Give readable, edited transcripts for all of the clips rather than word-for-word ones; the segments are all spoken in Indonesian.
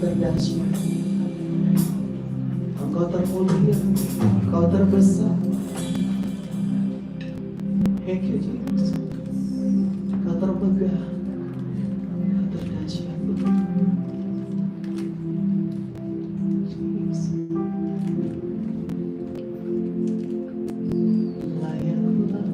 terdahsyat, Engkau termulia, Engkau terbesar. Thank you, Jesus. Engkau termegah, Engkau terdahsyat. Jesus. Layaklah Tuhan.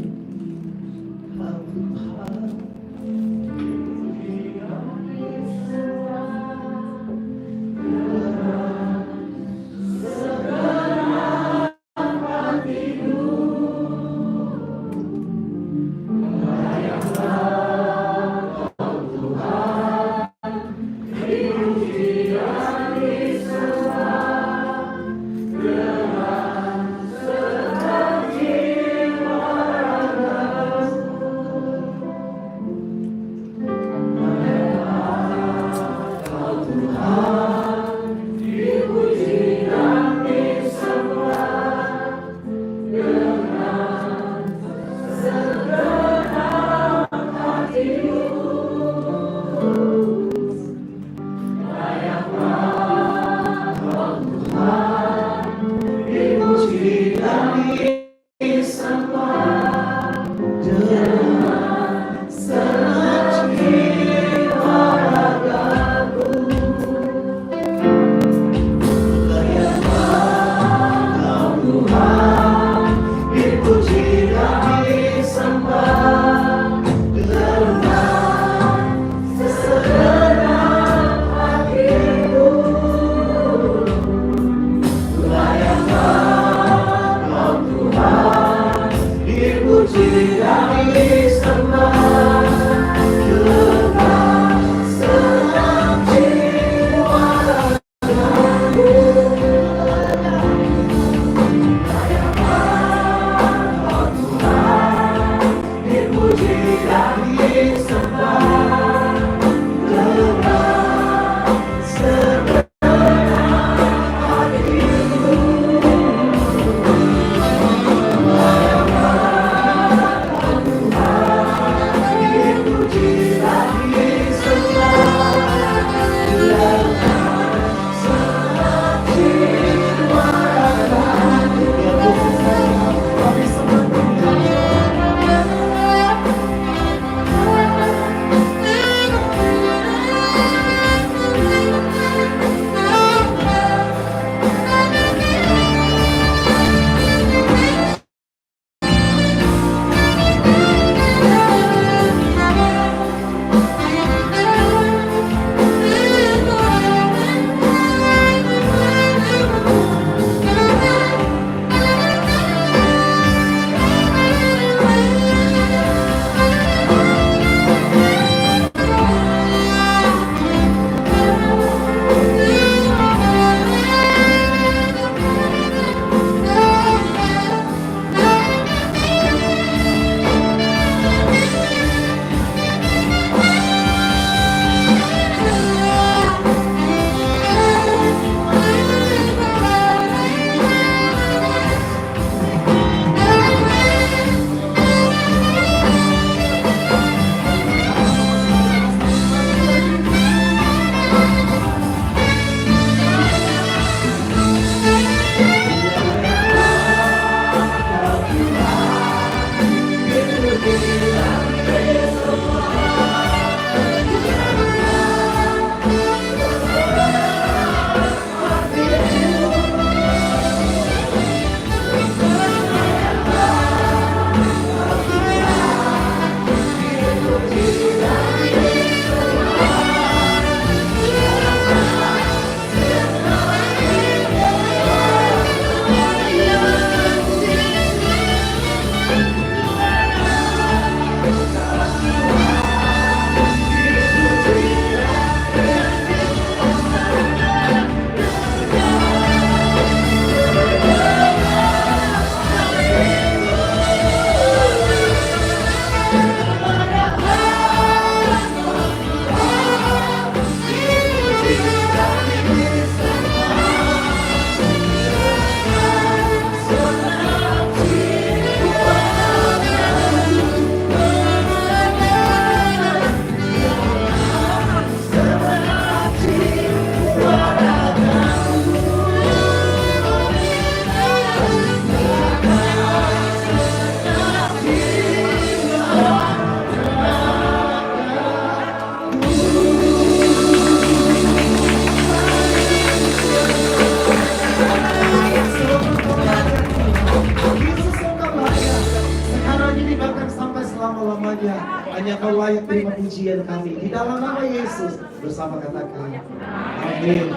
semuanya. Hanya Kau layak terima pujian kami. Di dalam nama Yesus bersama katakan amin.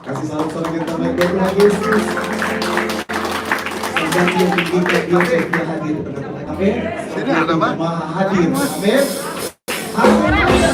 Kasih salam sama kita baik Tuhan Yesus. Sedang dia tinggikan dia hadir di tengah-tengah kami. Sini ada apa? Maha hadir. Amin. Haleluya.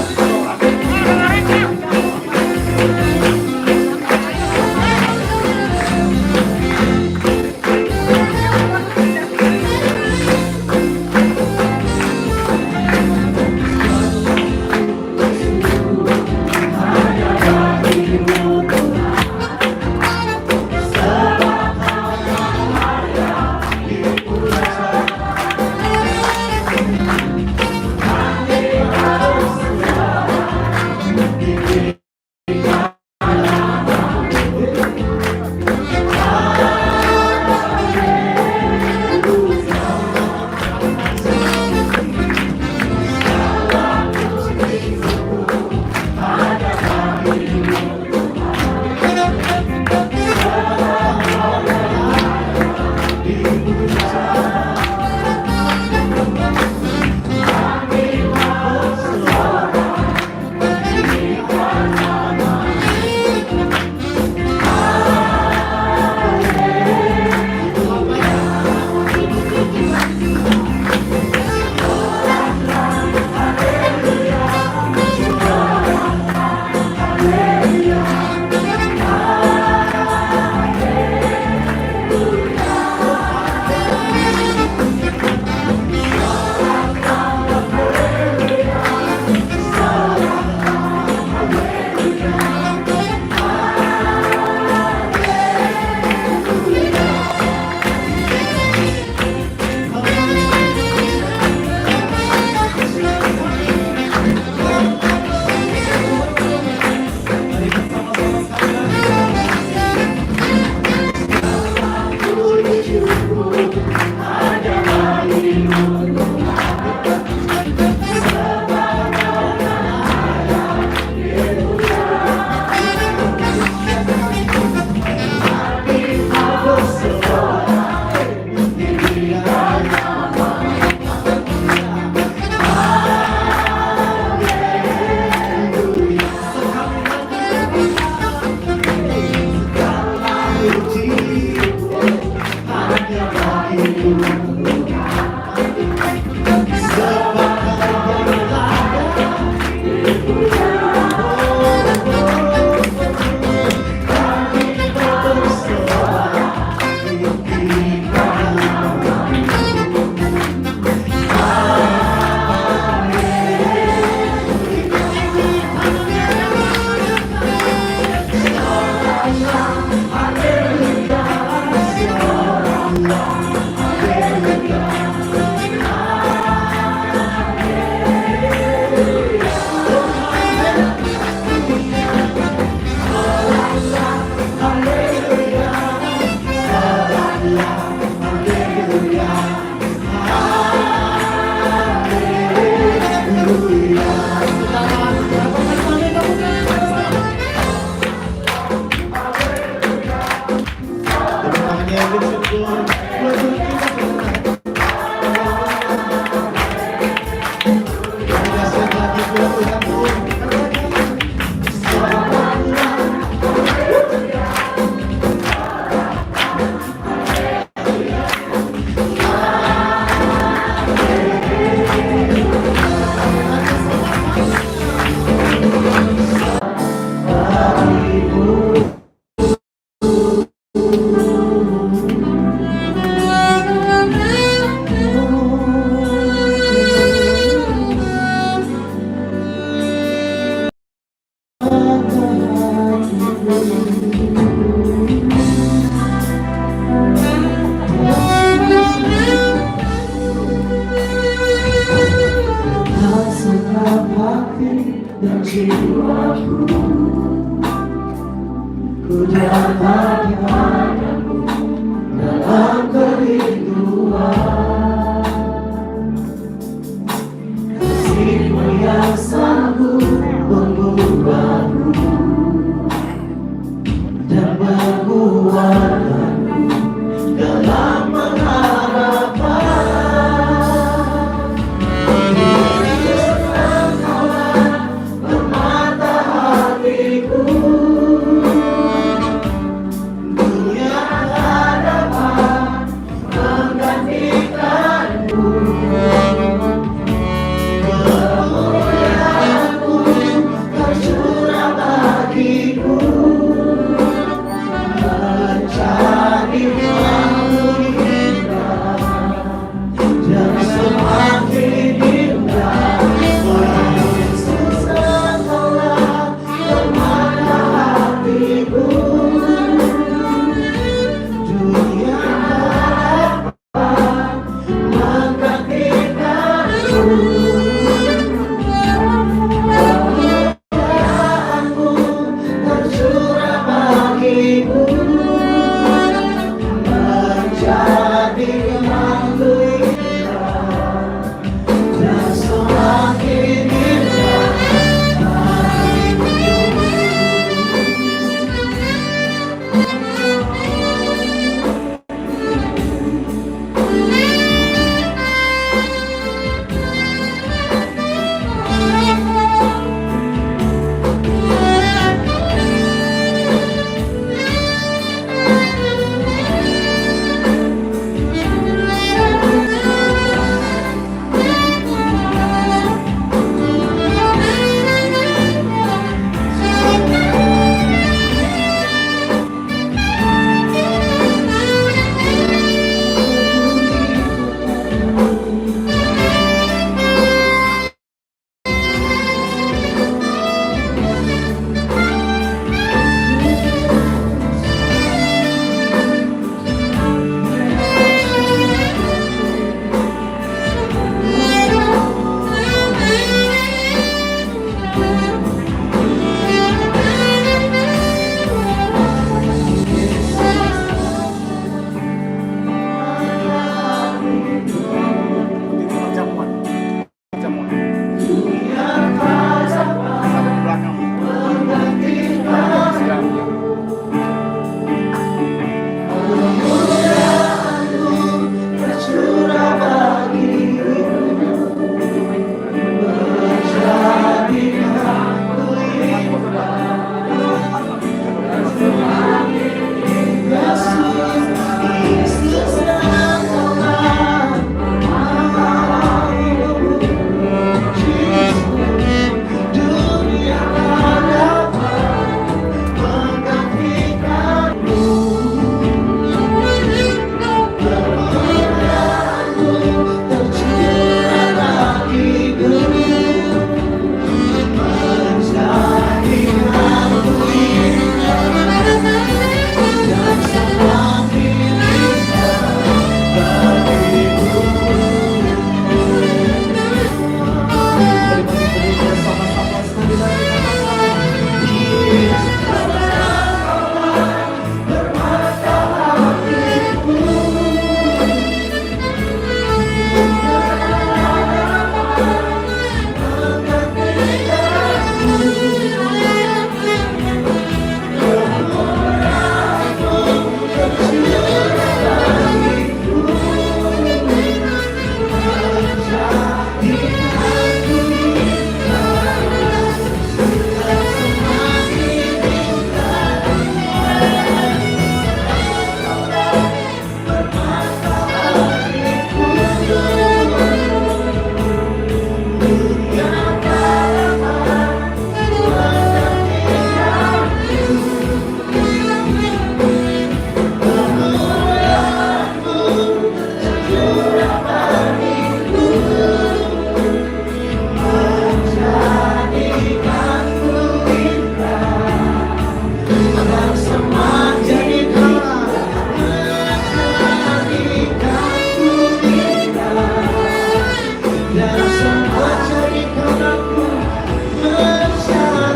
semua jadikan aku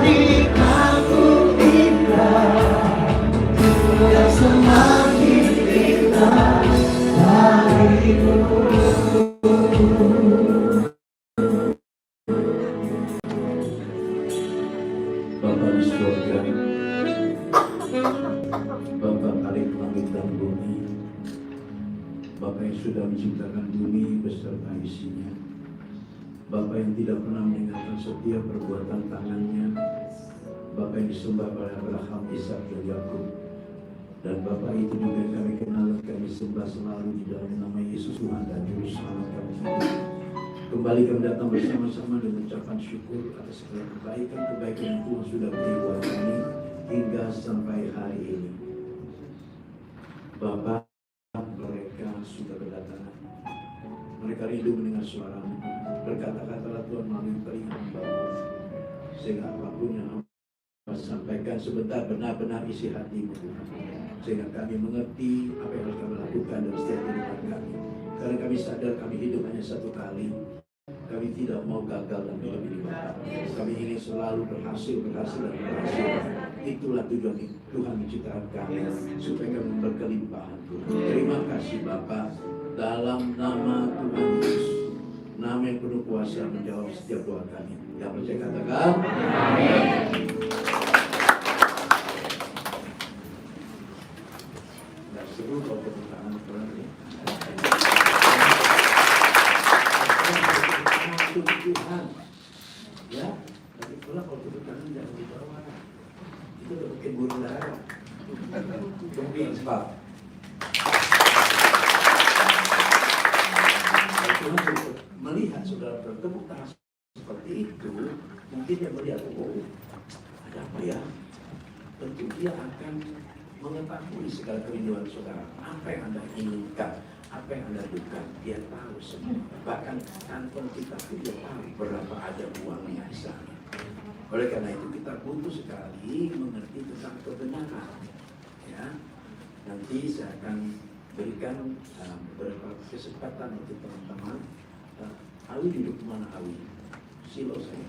menjadikanku indah, dan semakin indah bagiku. Bapa di surga, Bapa paling langit dan bumi, Bapa yang sudah menciptakan bumi beserta isinya, Bapa yang tidak pernah meninggalkan setiap perbuatan tangannya, Bapa yang disembah oleh Abraham, Ishak, dan Yakub, dan Bapa itu juga yang kami kenal dan kami sembah selalu di dalam nama Yesus Tuhan dan Juru Selamat kami hidup. Kembali kami datang bersama-sama dengan ucapan syukur atas segala kebaikan-kebaikan yang Tuhan sudah beri buat kami hingga sampai hari ini. Bapa, mereka sudah berdatangan. Mereka rindu mendengar suara-Mu. Berkata-katalah Tuhan melalui telinga hamba-Mu, sehingga apapun yang Hamba sampaikan sebentar benar-benar isi hati-Mu, Tuhan. Sehingga kami mengerti apa yang harus kami lakukan dalam setiap kehidupan kami. Karena kami sadar kami hidup hanya satu kali. Kami tidak mau gagal dan hidup ini, Bapak. Kami ingin selalu berhasil dan berhasil. Itulah tujuan Tuhan menciptakan kami, supaya kami berkelimpahan, Tuhan. Terima kasih Bapak, dalam nama Tuhan Yesus, nama yang penuh kuasa menjawab setiap doa kami. Yang percaya katakan, amin. Nah, seru kalau tepuk tangan Tuhan ya. Tuhan, ya, tapi pula kalau tepuk tangan jangan di bawah. Itu udah bikin burung dara. Mungkin sebab Tuhan melihat saudara bertepuk tangan seperti itu, mungkin dia melihat, oh, ada apa ya? Tentu dia akan mengetahui segala kerinduan saudara, apa yang Anda inginkan, apa yang Anda dukan, dia tahu semua. Bahkan kantong kita pun dia tahu berapa ada uangnya di sana. Oleh karena itu kita butuh sekali mengerti tentang kebenaran. Ya, nanti saya akan berikan beberapa kesempatan untuk teman-teman. Awi duduk mana Awi? Silo saya.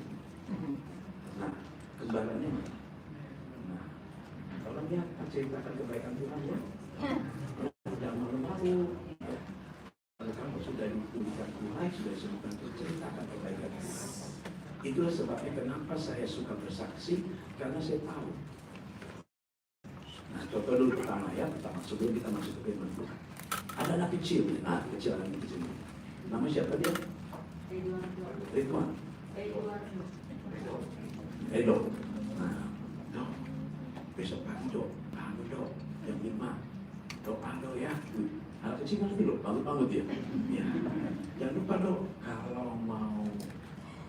Nah, kembarannya mana? Nah, tolong ya ceritakan kebaikan Tuhan ya. Jangan malu-malu. Kalau kamu sudah dipulihkan Tuhan, sudah disembuhkan, ceritakan kebaikan Tuhan. Itulah sebabnya kenapa saya suka bersaksi, karena saya tahu. Nah, contoh dulu pertama ya, sebelum kita masuk ke firman Tuhan. Ada anak kecil, anak kecil. Nama siapa dia? Ridwan. Edo. Nah, Dok, besok pagi Dok, bangun Dok, jam 5. Dok, bangun ya. Anak kecil ngerti Dok, bangun dia. Ya. Jangan lupa Dok, kalau mau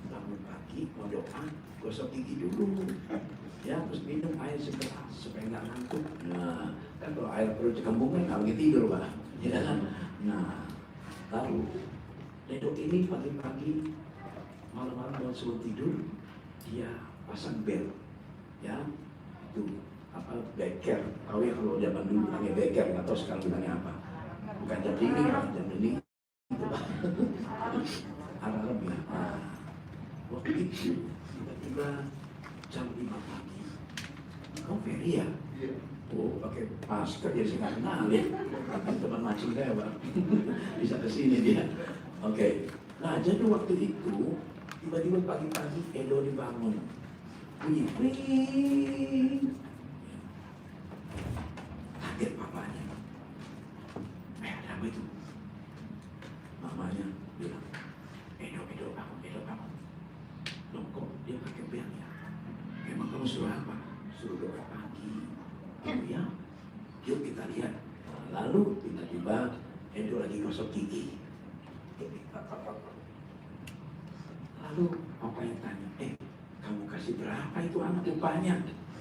bangun pagi, mau doa, gosok gigi dulu. Ya, terus minum air segelas supaya nggak ngantuk. Nah, kan kalau air perut dikembung kan nggak begitu tidur Pak. Ya kan? Nah, lalu Dedok ini pagi-pagi malam-malam mau sebelum tidur dia pasang bel, ya, tuh apa beker. Tahu ya kalau zaman dulu namanya beker, nggak tahu sekarang bilangnya apa. Bukan jam dinding, jam dinding itu Pak. Alarm ya. Nah, waktu itu tiba-tiba jam 5 pagi. Kamu Ferry ya? Oh, pakai masker ya, saya nggak kenal ya. Teman mancing saya Pak. Bisa kesini dia. Oke. Nah, jadi waktu itu tiba-tiba pagi-pagi Edo dibangun. Bunyi, ring. Kaget papanya. Ada apa itu? Mamanya bilang, Edo bangun. Loh, kok dia pakai bel ya? Emang kamu suruh apa? Suruh doa pagi. Oh ya, yuk kita lihat. Lalu tiba-tiba Edo lagi gosok gigi. Lalu apa yang tanya? Kamu kasih berapa itu anak upahnya?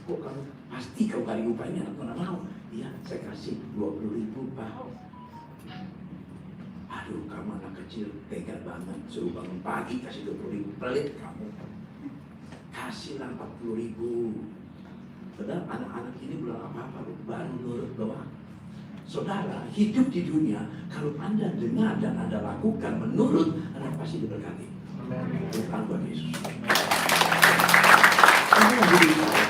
Kok kamu pasti kau kali upahnya? Aku nggak mau. Iya, saya kasih 20.000 Pak. Aduh, kamu anak kecil tega banget. Suruh bangun pagi kasih 20.000, pelit kamu. Kasihlah 40.000. Padahal anak-anak ini belum apa-apa, baru nurut doang. Saudara, hidup di dunia, kalau Anda dengar dan Anda lakukan menurut, Anda pasti diberkati. Yesus. Ini lagi dibawa.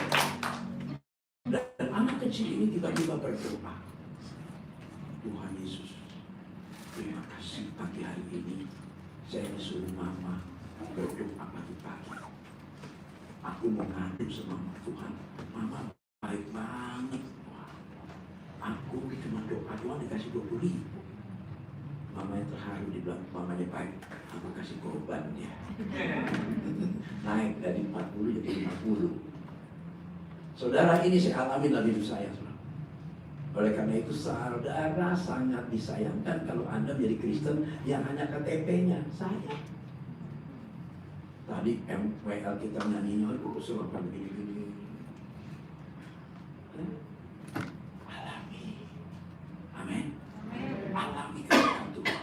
Dan anak kecil ini tiba-tiba berdoa. Tuhan Yesus, terima kasih pagi hari ini saya disuruh mama berdoa pagi-pagi. Aku mau ngadu sama Tuhan. Mama baik banget. Wah, aku cuma doa doang dikasih 20.000. Mama yang terharu dibilang mamanya baik. Aku kasih korban dia. Naik dari 40 jadi 50. Saudara, ini saya alami dalam hidup saya. Oleh karena itu saudara sangat disayangkan kalau Anda menjadi Kristen yang hanya KTP-nya. Saya. Tadi MWL kita nyanyinya, aku kesurupan begini-begini. Alami. Amin. Alami kebenaran Tuhan.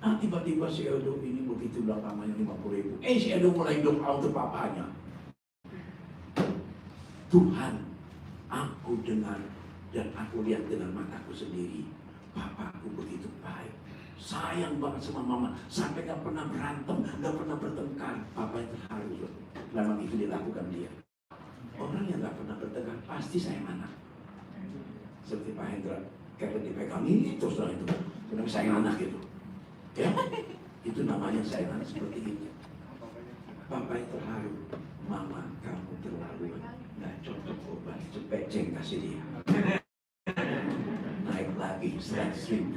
Nah, tiba-tiba si Edo ini begitu bilang namanya 50.000. Si Edo mulai doa untuk papanya. Tuhan, aku dengar dan aku lihat dengan mataku sendiri. Papaku begitu baik. Sayang banget sama mama. Sampai gak pernah berantem, gak pernah bertengkar. Papa yang terharu. Memang itu dilakukan dia. Orang yang gak pernah bertengkar pasti sayang anak. Seperti Pak Hendra. Kayak dipegang ini terus lah itu. Kenapa sayang anak itu? Ya, itu namanya sayang anak seperti itu. Papa yang terharu. Mama, kamu terlalu nggak cocok obat, cepeceng kasih dia. Naik lagi 100.000.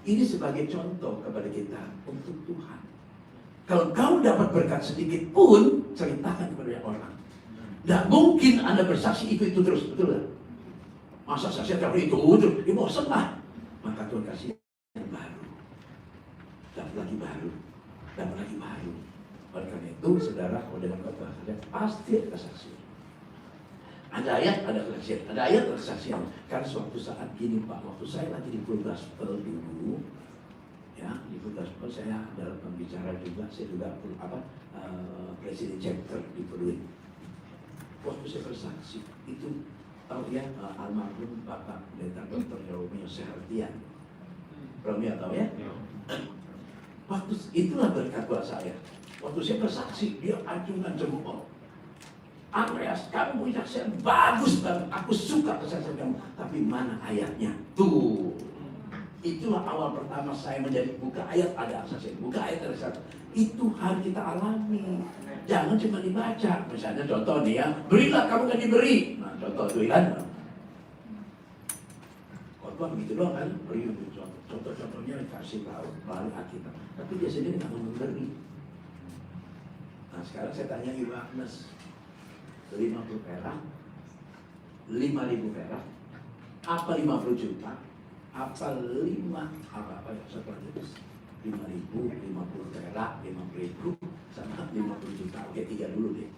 Ini sebagai contoh kepada kita untuk Tuhan. Kalau kau dapat berkat sedikit pun, ceritakan kepada orang. Nggak mungkin Anda bersaksi itu terus, betul nggak? Masa saksi terus itu terus, bosan lah. Maka Tuhan kasih yang baru, dapat lagi baru, dapat lagi baru. Oleh karena itu, saudara, kalau dengan khotbah saja pasti ada kesaksian. Ada ayat, ada kesaksian. Ada ayat, ada kesaksian. Karena suatu saat gini Pak, waktu saya lagi di Full Gospel dulu, ya di Full Gospel saya adalah pembicara juga, saya juga presiden chapter di Perluin. Waktu saya bersaksi itu, tahu ya almarhum Bapak Pendeta Dr. Romeo Sehartian. Romeo tahu ya? Waktu itulah berkat buat saya. Waktu saya bersaksi, dia acungan jempol. Andreas, kamu punya kesaksian bagus banget. Aku suka kesaksian kamu. Tapi mana ayatnya? Tuh. Itulah awal pertama saya menjadi buka ayat ada kesaksian. Buka ayat ada kesaksian. Itu harus kita alami. Jangan cuma dibaca. Misalnya contoh nih ya, berilah kamu kan diberi. Nah contoh itu kan. Khotbah begitu doang kan. Beri contoh-contohnya kasih tahu melalui Alkitab. Tapi dia sendiri nggak mau memberi. Nah sekarang saya tanya Ibu Agnes, 50 perak, 5.000 perak, apa 50 juta, apa 5, apa ya, seperti itu, 5.000, 50 perak, 50.000, sama 50 juta, oke 3 dulu deh.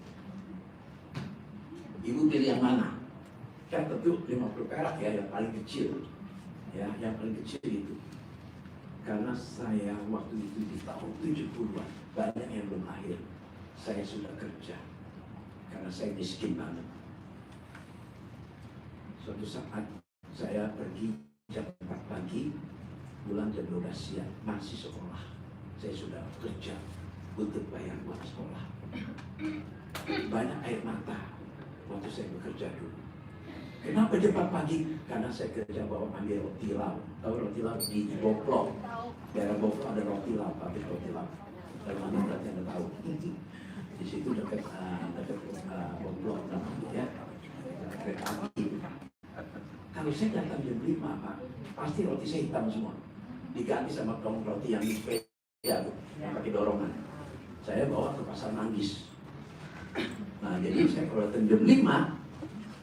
Ibu pilih yang mana? Kan tentu 50 perak ya, yang paling kecil, ya, yang paling kecil itu. Karena saya waktu itu di tahun 70-an, banyak yang belum lahir. Saya sudah kerja karena saya miskin banget. Suatu saat saya pergi jam 4 pagi, pulang jam 12 siang, masih sekolah. Saya sudah kerja untuk bayar uang sekolah. Banyak air mata waktu saya bekerja dulu. Kenapa jam 4 pagi? Karena saya kerja bawa ambil roti lau. Tahu roti lau di Boplok? Daerah Boplok ada roti lau, pabrik roti lau. Kalau mana berarti Anda tahu. Di situ dekat Boplok namanya ya. Kereta api. Kalau saya datang jam 5 Pak, pasti roti saya hitam semua. Diganti sama roti yang di sepeda, yang pakai dorongan. Saya bawa ke pasar Manggis. Nah jadi saya kalau datang jam 5,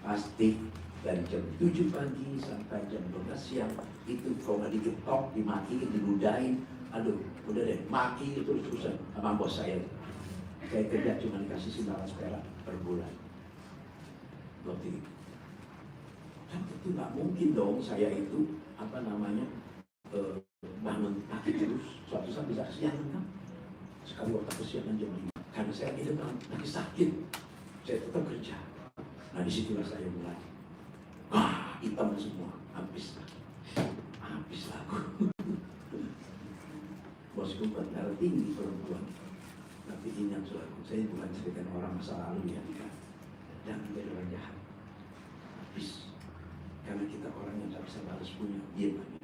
pasti dari jam 7 pagi sampai jam 12 siang itu kalau nggak digetok, dimatiin, diludahin, aduh udah deh maki terus-terusan sama bos saya. Saya kerja cuma dikasih 900 perak per bulan. Waktu itu kan itu nggak mungkin dong saya itu bangun pagi terus, suatu saat bisa kesiangan kan. Sekali waktu kesiangan jam 5 karena saya di depan lagi sakit, saya tetap kerja. Nah disitulah saya mulai, wah hitam semua, habis laku. Bosku darah tinggi perempuan, Tapi ingat saudara, saya bukan cerita orang masa lalu ya. Jangan jadi orang jahat. Habis. Karena kita orang yang tak bisa balas punya, diam aja.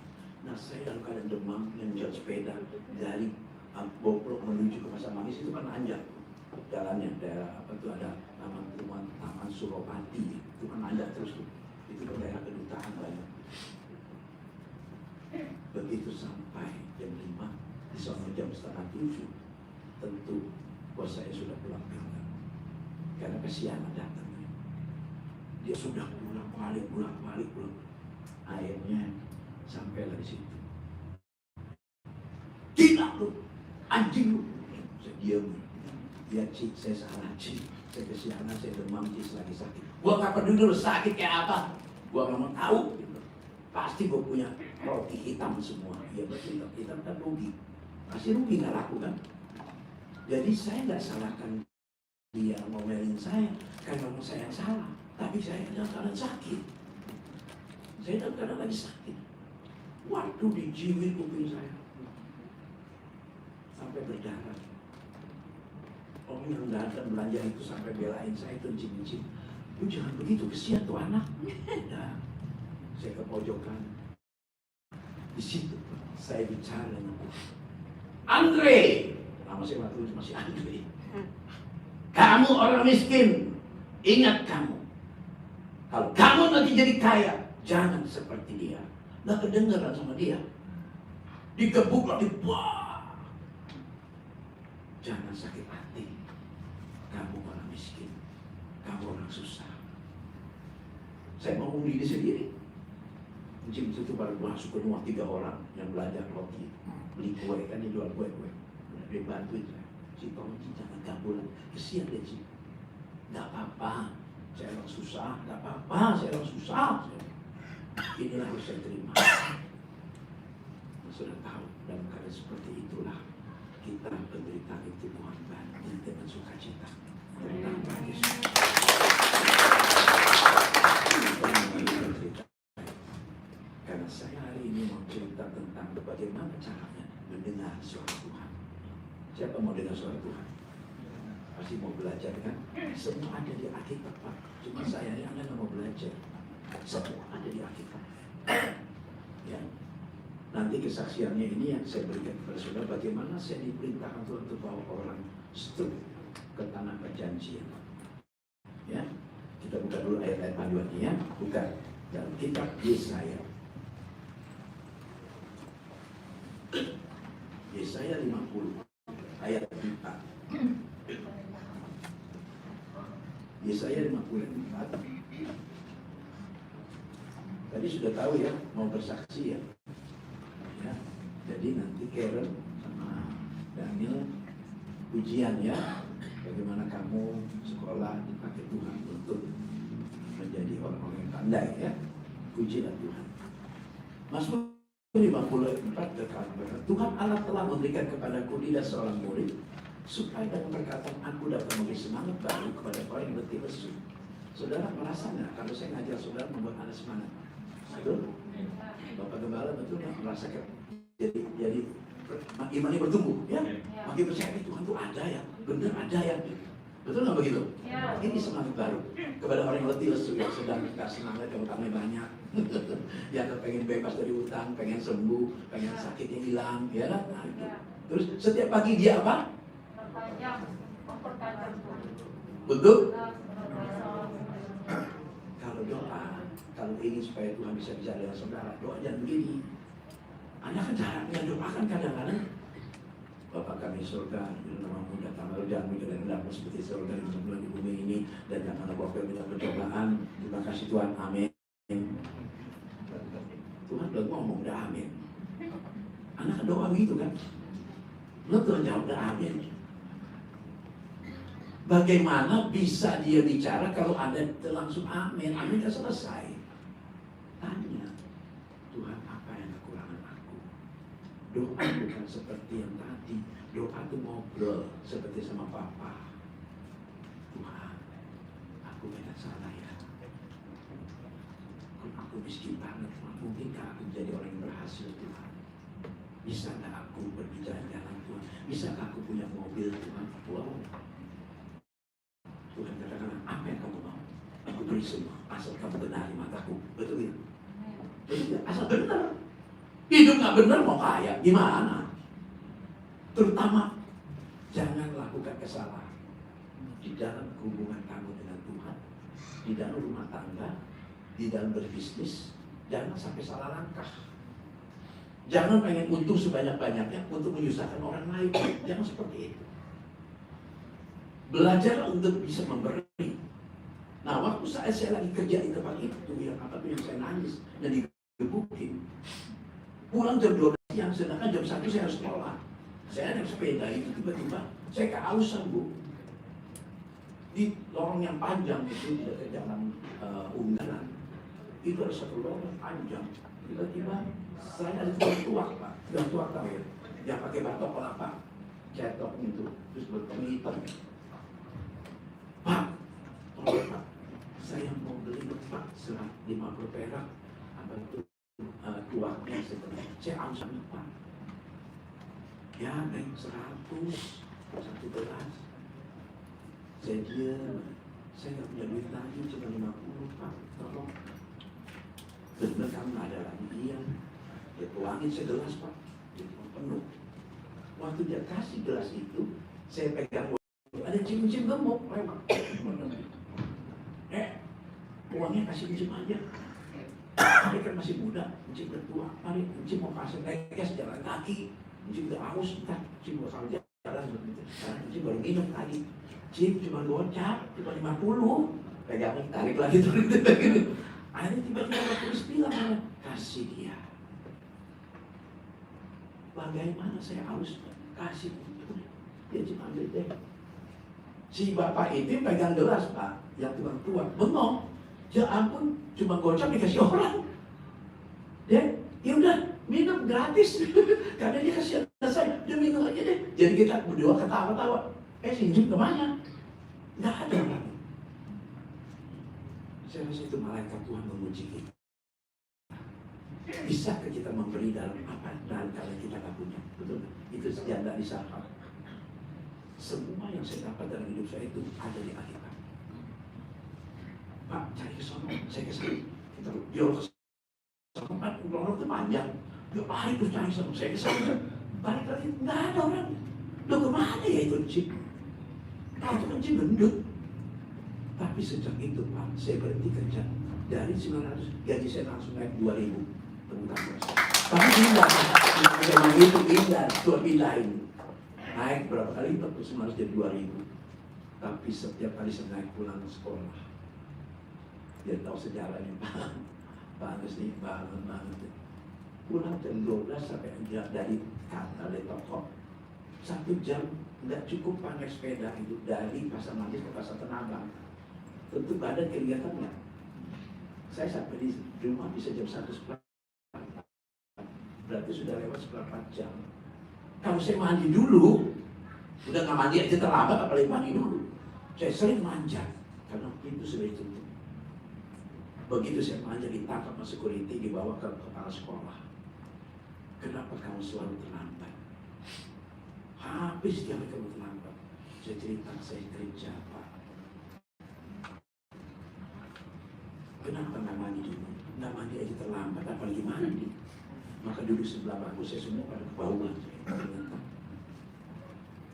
Nah saya dalam keadaan demam, menjalan sepeda dari Bobrok menuju ke Pasar Manis itu kan nanjak jalannya, daerah apa itu ada Taman Suropati, itu kan nanjak terus tuh. Itu kan daerah kedutaan banyak. Begitu sampai jam 5, di sana jam setengah 7, tentu bos saya sudah pulang kampung. Karena kesiangan datang. Dia sudah pulang balik. Akhirnya sampai di situ. Gila lu, anjing lu. Saya diam. Ya Cik, saya salah Cik. Saya kesiangan, saya demam Cik lagi sakit. Gua gak peduli lu sakit kayak apa. Gua gak mau tahu. Pasti gua punya roti hitam semua. Ya betul, hitam kan rugi. Pasti rugi gak laku kan. Jadi saya gak salahkan dia ngomelin saya karena saya yang salah. Tapi saya dalam keadaan sakit. Saya dalam keadaan lagi sakit. Waktu dijiwit kuping saya sampai berdarah. Orang yang datang belanja itu sampai belain saya itu encing-encing. Lu jangan begitu, kesian tuh anak. Udah, saya ke pojokan. Di situ saya bicara dengan Andre. Nama saya waktu itu masih Andre. Kamu orang miskin, ingat kamu. Kalau kamu nanti jadi kaya, jangan seperti dia. Nah kedengaran sama dia. Digebuk lagi, wah. Jangan sakit hati. Kamu orang miskin. Kamu orang susah. Saya mau diri sendiri. Encing itu baru masuk ke rumah 3 orang yang belajar roti. Beli kue, kan dia jual kue. Dia bantuin saya. Si tolong jangan gabulan. Kesian deh Ci. Gak apa-apa. Saya orang susah. Gak apa-apa. Saya orang susah. Inilah harus saya terima. Sudah tahu dalam keadaan seperti itulah kita penderitaan itu Tuhan bantu dengan sukacita. Tentang Yesus. Karena saya hari ini mau cerita tentang bagaimana caranya mendengar suara Tuhan. Siapa mau dengar suara Tuhan? Pasti mau belajar kan? Semua ada di Alkitab Pak. Cuma saya yang nggak mau belajar. Semua ada di Alkitab. Ya. Nanti kesaksiannya ini yang saya berikan kepada saudara bagaimana saya diperintahkan Tuhan untuk bawa orang studi ke tanah perjanjian. Ya, kita buka dulu ayat-ayat panduannya ya. Buka dalam kitab Yesaya. Yesaya 50 ayat 4. Yesaya 54. Tadi sudah tahu ya, mau bersaksi ya. Ya, jadi nanti Karen sama Daniel ujian ya, bagaimana kamu sekolah dipakai Tuhan untuk menjadi orang-orang yang pandai ya, pujilah Tuhan. Mazmur 54 berkata, Tuhan Allah telah memberikan kepadaku lidah seorang murid, supaya dengan perkataan aku dapat memberi semangat baru kepada orang yang letih lesu. Saudara merasa nggak kalau saya ngajar saudara membuat Anda semangat? Betul? Bapak Gembala betul nggak merasakan? Jadi imannya bertumbuh, ya? Makin percaya Tuhan tuh ada ya, benar ada ya. Betul nggak begitu? Ya. Ini semangat baru kepada orang yang letih lesu yang sedang nggak semangat, yang utangnya banyak, yang pengen bebas dari utang, pengen sembuh, pengen sakitnya hilang, ya kan? Nah, itu. Terus setiap pagi dia apa? Betul? Kalau doa, kalau ingin supaya Tuhan bisa bicara dengan saudara, doa jangan begini. Anda kan caranya doa kan kadang-kadang Bapa kami surga, namamu datang kerjaanmu dan hendakmu seperti surga di bulan di bumi ini, dan janganlah bawa kami dalam percobaan. Terima kasih Tuhan, amin. Tuhan udah ngomong, udah amin. Anak doa begitu kan? Lo Tuhan jawab udah amin. Bagaimana bisa dia bicara kalau Anda langsung amin? Amin kan selesai. Tanya, Tuhan apa yang kekurangan aku? Doa bukan seperti yang tadi. Doa itu ngobrol seperti sama Papa. Tuhan, aku banyak salah ya. Aku miskin banget. Mungkinkah aku jadi orang yang berhasil Tuhan? Bisakah aku pergi jalan-jalan Tuhan? Bisakah aku punya mobil Tuhan? Wow. Tuhan katakan, apa yang kamu mau? Aku beri semua, asal kamu benari mataku. Betul ya? Betul ya? Asal benar. Hidup gak benar mau kaya, gimana? Terutama, jangan lakukan kesalahan di dalam hubungan kamu dengan Tuhan, di dalam rumah tangga, di dalam berbisnis. Jangan sampai salah langkah. Jangan pengen untung sebanyak-banyaknya untuk menyusahkan orang lain. Jangan seperti itu. Belajar untuk bisa memberi. Nah, waktu saya lagi kerja di tempat itu, yang saya nangis dan digebukin. Pulang jam 12 siang, sedangkan jam 1 saya harus sekolah. Saya naik sepeda itu tiba-tiba saya kehausan, Bu. Di lorong yang panjang itu di dekat jalan Ungaran. Itu ada satu lorong panjang. Tiba-tiba saya ada tuak, Pak. Tuak tahu ya? Yang pakai batok kelapa, cetok itu, terus bertemu hitam. Pak, tolong Pak, saya mau beli Pak 150 perak. Apa itu tuaknya sebenarnya? Saya ambil Pak. Ya, naik 100, 1 gelas. Saya diam, saya nggak punya duit lagi, cuma 50 Pak, tolong. Benar kamu nggak ada lagi, iya. Dia tuangin segelas Pak, dia penuh. Waktu dia kasih gelas itu, saya pegang ada cium-cium gemuk, memang. Uangnya kasih cium aja. Dia kan masih muda, cium udah tua. Mari, cium mau pasang lekes jalan kaki. Cium udah haus, entah. Cium mau jalan seperti itu. Karena cium baru minum tadi. Cium cuma gocap, cuma 50. Pegang, tarik lagi, gitu. Akhirnya tiba-tiba terus bilang, kasih dia. Bagaimana saya harus kasih itu? Dia cuma ambil deh. Si bapak itu pegang gelas Pak, yang tukang tua, bengong. Ya ampun, cuma gocap dikasih orang. Dia, ya udah minum gratis. Karena dia kasih saya, dia minum aja deh. Jadi kita berdua ketawa-tawa. Sinjum kemana? Nggak ada orang. Saya rasa itu malaikat Tuhan menguji kita. Bisakah kita memberi dalam apa? Dan kalau kita nggak punya, betul? Itu sejanda di sahabat. Semua yang saya dapat dalam hidup saya itu ada di Alkitab. Pak, cari ke sana, saya ke sana. Kita biar ke sana, Pak, lorong itu panjang. Dia lari terus cari sana, saya ke sana. Balik lagi, nggak ada orang. Loh kemana ya itu Encik? Nah, itu Encik gendut. Tapi sejak itu Pak, saya berhenti kerja. Dari 900, gaji saya langsung naik 2.000. Tapi pindah, memang itu pindah, Tuhan pindahin. Naik berapa kali, terus harus jadi 2.000. Tapi setiap kali saya naik pulang ke sekolah, dia tahu sejarahnya, bagus nih, banget. Pulang jam 12 sampai dari kantor, dari toko, 1 jam, nggak cukup pakai sepeda itu dari Pasar Manggis ke Pasar Tanabang. Tentu badan kelihatannya. Saya sampai di rumah bisa jam 1:15. Berarti sudah lewat 4 jam. Kalau saya mandi dulu, udah nggak mandi aja terlambat, apalagi mandi dulu. Saya sering manjat, karena pintu sudah ditutup. Begitu saya manjat, ditangkap sama security, dibawa ke kepala sekolah. Kenapa kamu selalu terlambat? Habis dia kamu terlambat. Saya cerita, saya kerja Pak. Kenapa nggak mandi dulu? Nggak mandi aja terlambat, apalagi mandi. Maka duduk sebelah bangku saya semua pada kebauan.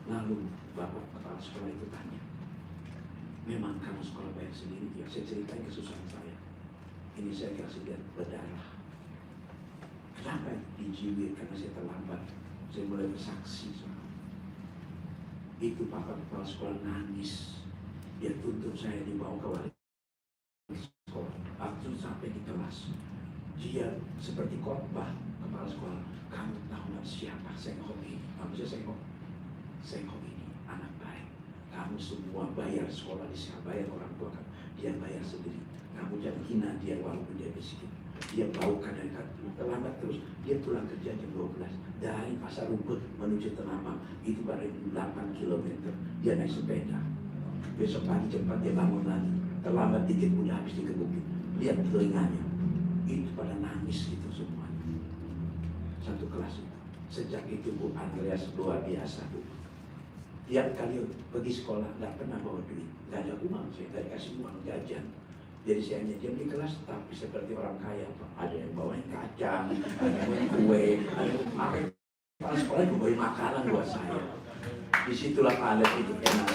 Lalu bapak kepala sekolah itu tanya, memang kamu sekolah bayar sendiri? Ya, saya ceritain kesusahan saya. Ini saya kasih lihat berdarah. Kenapa dijiwir? Karena saya terlambat. Saya mulai bersaksi. Itu bapak kepala sekolah nangis. Dia tuntut saya dibawa ke wali sekolah. Waktu sampai di kelas, dia seperti khotbah kepala sekolah. Kamu tahu nggak siapa Sengkong ini? Maksudnya Sengkong ini anak baik. Kamu semua bayar sekolah di sana, bayar orang tua kamu. Dia bayar sendiri. Kamu jangan hina dia walaupun dia miskin. Dia baukan dari terlambat terus. Dia pulang kerja jam 12 dari Pasar Rumput menuju Tanabang. Itu baru 8 km. Dia naik sepeda. Besok pagi cepat dia bangun lagi. Terlambat dikit udah habis dikebukin. Lihat telinganya. Itu pada nangis gitu semuanya. Satu kelas itu. Sejak itu Bu Andreas luar biasa Bu. Tiap kali pergi sekolah nggak pernah bawa duit, nggak ada uang, saya nggak dikasih uang jajan. Jadi saya hanya diam di kelas, tapi seperti orang kaya, Pak. Ada yang bawain kacang, ada yang bawain kue, ada yang pakai. Kalau sekolah juga bawain makanan buat saya. Disitulah Alex itu enak.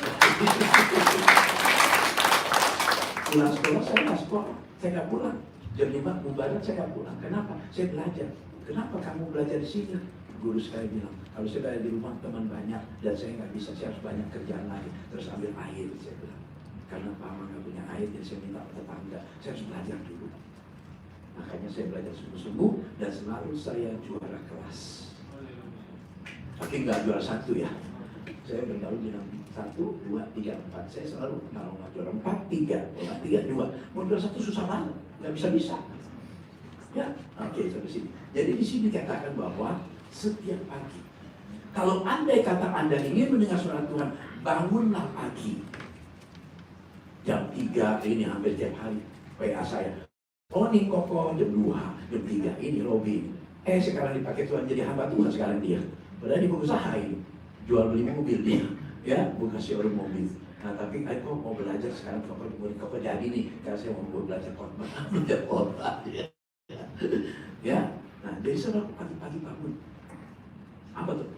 Pulang sekolah saya nggak sekolah, saya nggak pulang. Jam 5 bubaran saya nggak pulang. Kenapa? Saya belajar. Kenapa kamu belajar di sini? Guru sekali bilang, kalau saya belajar di rumah teman banyak dan saya nggak bisa, saya harus banyak kerjaan lagi. Terus ambil air, saya bilang. Karena Mama nggak punya air, jadi saya minta tetangga. Saya harus belajar dulu. Makanya saya belajar sungguh-sungguh dan selalu saya juara kelas. Tapi nggak juara 1 ya. Saya bergaul dengan 1, 2, 3, 4. Saya selalu kalau nggak juara 4, 3. Kalau nggak 3, 2. Mau juara 1 susah banget. Nggak bisa-bisa. Ya, oke, sampai sini. Jadi di sini dikatakan bahwa setiap pagi, kalau andai kata Anda ingin mendengar suara Tuhan, bangunlah pagi. Jam 3 ini hampir tiap hari WA saya. Oh nih Koko jam 2, jam 3 ini Robin. Sekarang dipakai Tuhan jadi hamba Tuhan sekarang dia. Padahal dia berusaha ini. Jual beli mobil dia. Ya, bukan showroom mobil. Nah tapi aku mau belajar sekarang Koko jadi nih. Karena saya mau belajar khotbah. Belajar khotbah ya. Ya, nah jadi saya pagi-pagi bangun. Apa tuh?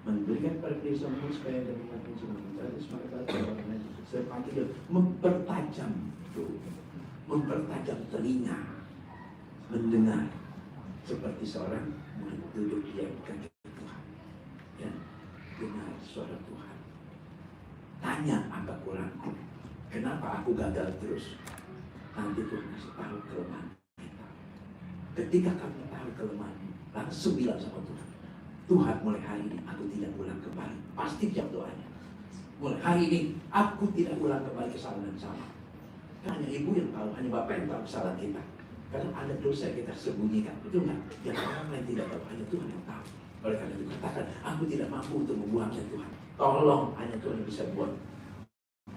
Memberikan pada diri semua supaya dari makin semua mencari semangat seperti dia mempertajam telinga mendengar seperti seorang duduk di kaki Tuhan, ya, dengar suara Tuhan. Tanya apa kurangku, kenapa aku gagal terus? Nanti Tuhan kasih tahu kelemahan kita. Ketika kamu tahu kelemahanmu, langsung bilang sama Tuhan, Tuhan mulai hari ini aku tidak ulang kembali. Pasti jawab doanya. Mulai hari ini aku tidak ulang kembali kesalahan yang sama. Hanya ibu yang tahu, hanya bapak yang tahu kesalahan kita. Karena ada dosa yang kita sembunyikan, betul nggak? Yang orang lain tidak tahu, hanya Tuhan yang tahu. Oleh karena itu katakan, aku tidak mampu untuk membuangnya Tuhan. Tolong, hanya Tuhan yang bisa buat.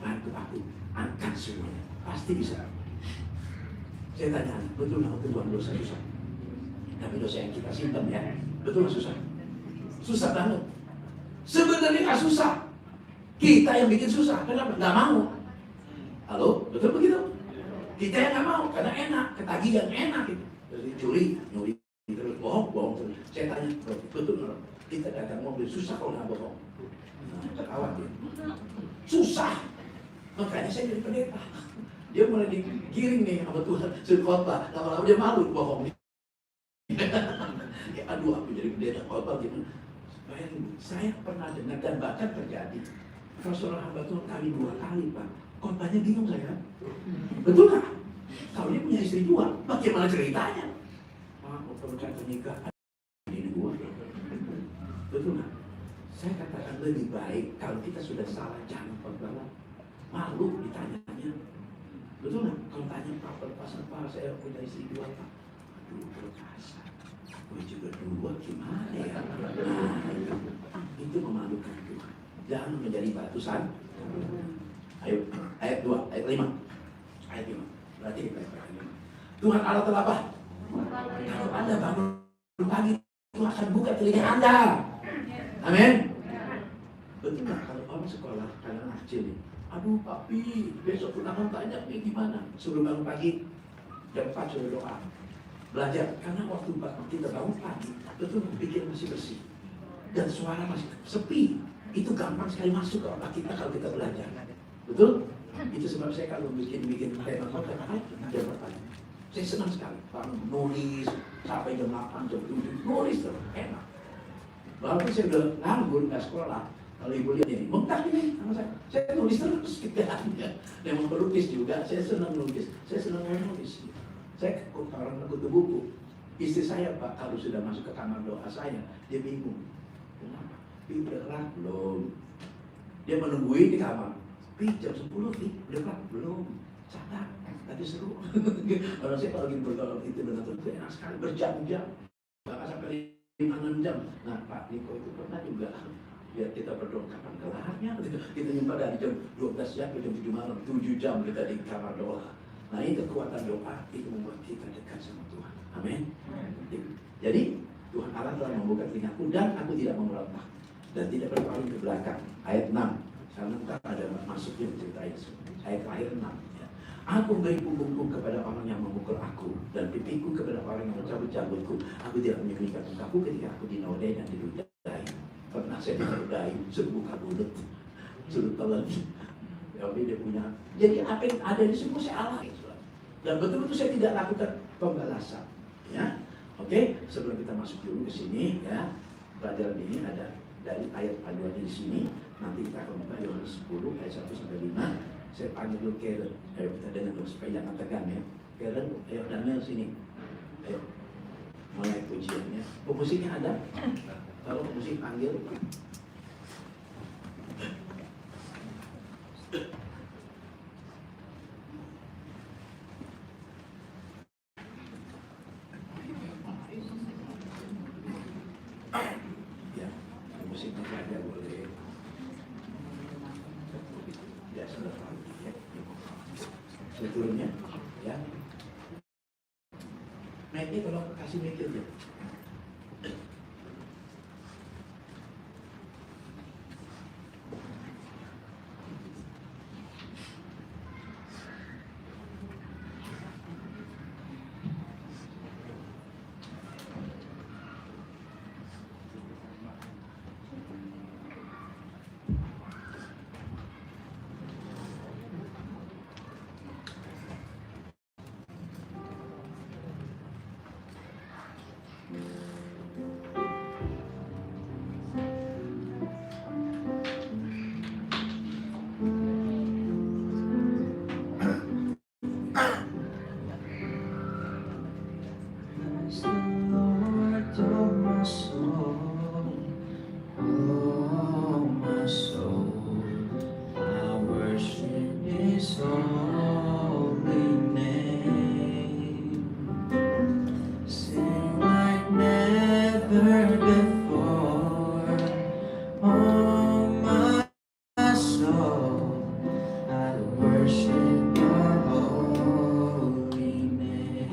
Bantu aku, angkat semuanya. Pasti bisa. Saya tanya, betul nggak untuk buang dosa susah? Tapi dosa yang kita simpan ya, betul nggak susah? Susah banget. Sebenarnya nggak susah. Kita yang bikin susah. Kenapa? Nggak mau. Halo, betul begitu? Kita yang nggak mau karena enak, ketagihan enak itu. Jadi nyuri terus, bohong terus. Saya tanya, betul nggak? Kita datang mobil susah kalau nggak bohong. Ketawa dia. Susah. Makanya saya jadi pendeta. Dia mulai digiring nih sama Tuhan, khotbah. Lama-lama dia malu bohong. Ya, aduh, aku jadi pendeta khotbah gimana? Bayangin, saya pernah dengar dan bahkan terjadi. Kalau seorang hamba Tuhan kali 2 kali, Pak, khotbahnya bingung saya. Betul nggak? Kalau dia punya istri 2, bagaimana ceritanya? Pak, mau percaya nikah ini 2. Betul nggak? Saya katakan lebih baik kalau kita sudah salah jangan khotbah. Malu ditanyanya. Betul nggak? Kalau tanya Pak, berpasan Pak, saya punya istri 2, Pak. Aduh, berkasa. Gue juga 2, gimana ya? Nah, itu memalukan Tuhan. Jangan menjadi batu sandungan. Ayo, ayat 2, ayat 5. Ayat 5. Berarti kita ayat 5. Tuhan Allah telah apa? Kalau Anda bangun pagi, Tuhan akan buka telinga Anda. Amin. Betul nggak? Kalau orang sekolah, kadang kecil nih. Aduh papi, besok ulangan banyak nih gimana? Suruh bangun pagi, jam 4 suruh doa. Belajar, karena waktu kita bangun pagi, betul pikir masih bersih. Dan suara masih sepi. Itu gampang sekali masuk ke otak kita kalau kita belajar. Betul? Itu sebab saya kalau bikin tema khotbah, jam pagi. Saya senang sekali. Bangun nulis, sampai jam 8, jam 7, nulis terus, enak. Walaupun saya udah nganggur, nggak sekolah. Kalau ibu lihat ini, mentah ini sama saya nulis terus kerjaannya. Memang pelukis juga, saya senang nulis, saya senang menulis. Saya orang butuh buku. Istri saya Pak, kalau sudah masuk ke kamar doa saya, dia bingung. Kenapa? Udah kelar? Belum. Dia menungguin di kamar. Jam 10 nih, udah kelar? Belum. Sabar, tadi seru. Orang saya kalau lagi bergaul itu dengan Tuhan, enak sekali, berjam-jam. Bahkan sampai 5-6 jam. Nah Pak Niko itu pernah juga. Biar kita berdoa kapan kelarnya, kita nyumpah dari jam 12 siang ke jam 7 malam, 7 jam kita di kamar doa. Nah ini kekuatan doa itu membuat kita dekat sama Tuhan. Amin. Jadi Tuhan Allah telah membuka telingaku dan aku tidak memberontak dan tidak berpaling ke belakang. Ayat 6. Karena ntar ada masuknya cerita Yesus. Ayat terakhir 6. Ya. Aku memberi punggungku kepada orang yang memukul aku dan pipiku kepada orang yang mencabut cabutku. Aku tidak menyembunyikan mukaku ketika aku dinodai dan diludai. Pernah saya dinodai, suruh buka mulut, suruh telan. Tapi dia punya. Jadi apa yang ada di semua saya alami. Dan betul-betul saya tidak lakukan pembalasan. Ya, oke. Sebelum kita masuk dulu ke sini, ya, pelajaran ini ada dari ayat panduannya di sini. Nanti kita akan buka Yohanes 10 ayat 1 sampai 5. Saya panggil dulu Karen. Ayo kita dengar dulu supaya jangan tegang ya. Karen, ayo Daniel sini. Ayo, mulai pujiannya. Pemusiknya ada? Kalau pemusik panggil. Ya, musiknya saja boleh. Ya, sudah pagi ya. Sebetulnya, ya. Mic-nya kalau kasih mic aja. Oh my soul, I worship His holy name. Sing like never before. Oh my soul, I worship Your holy name.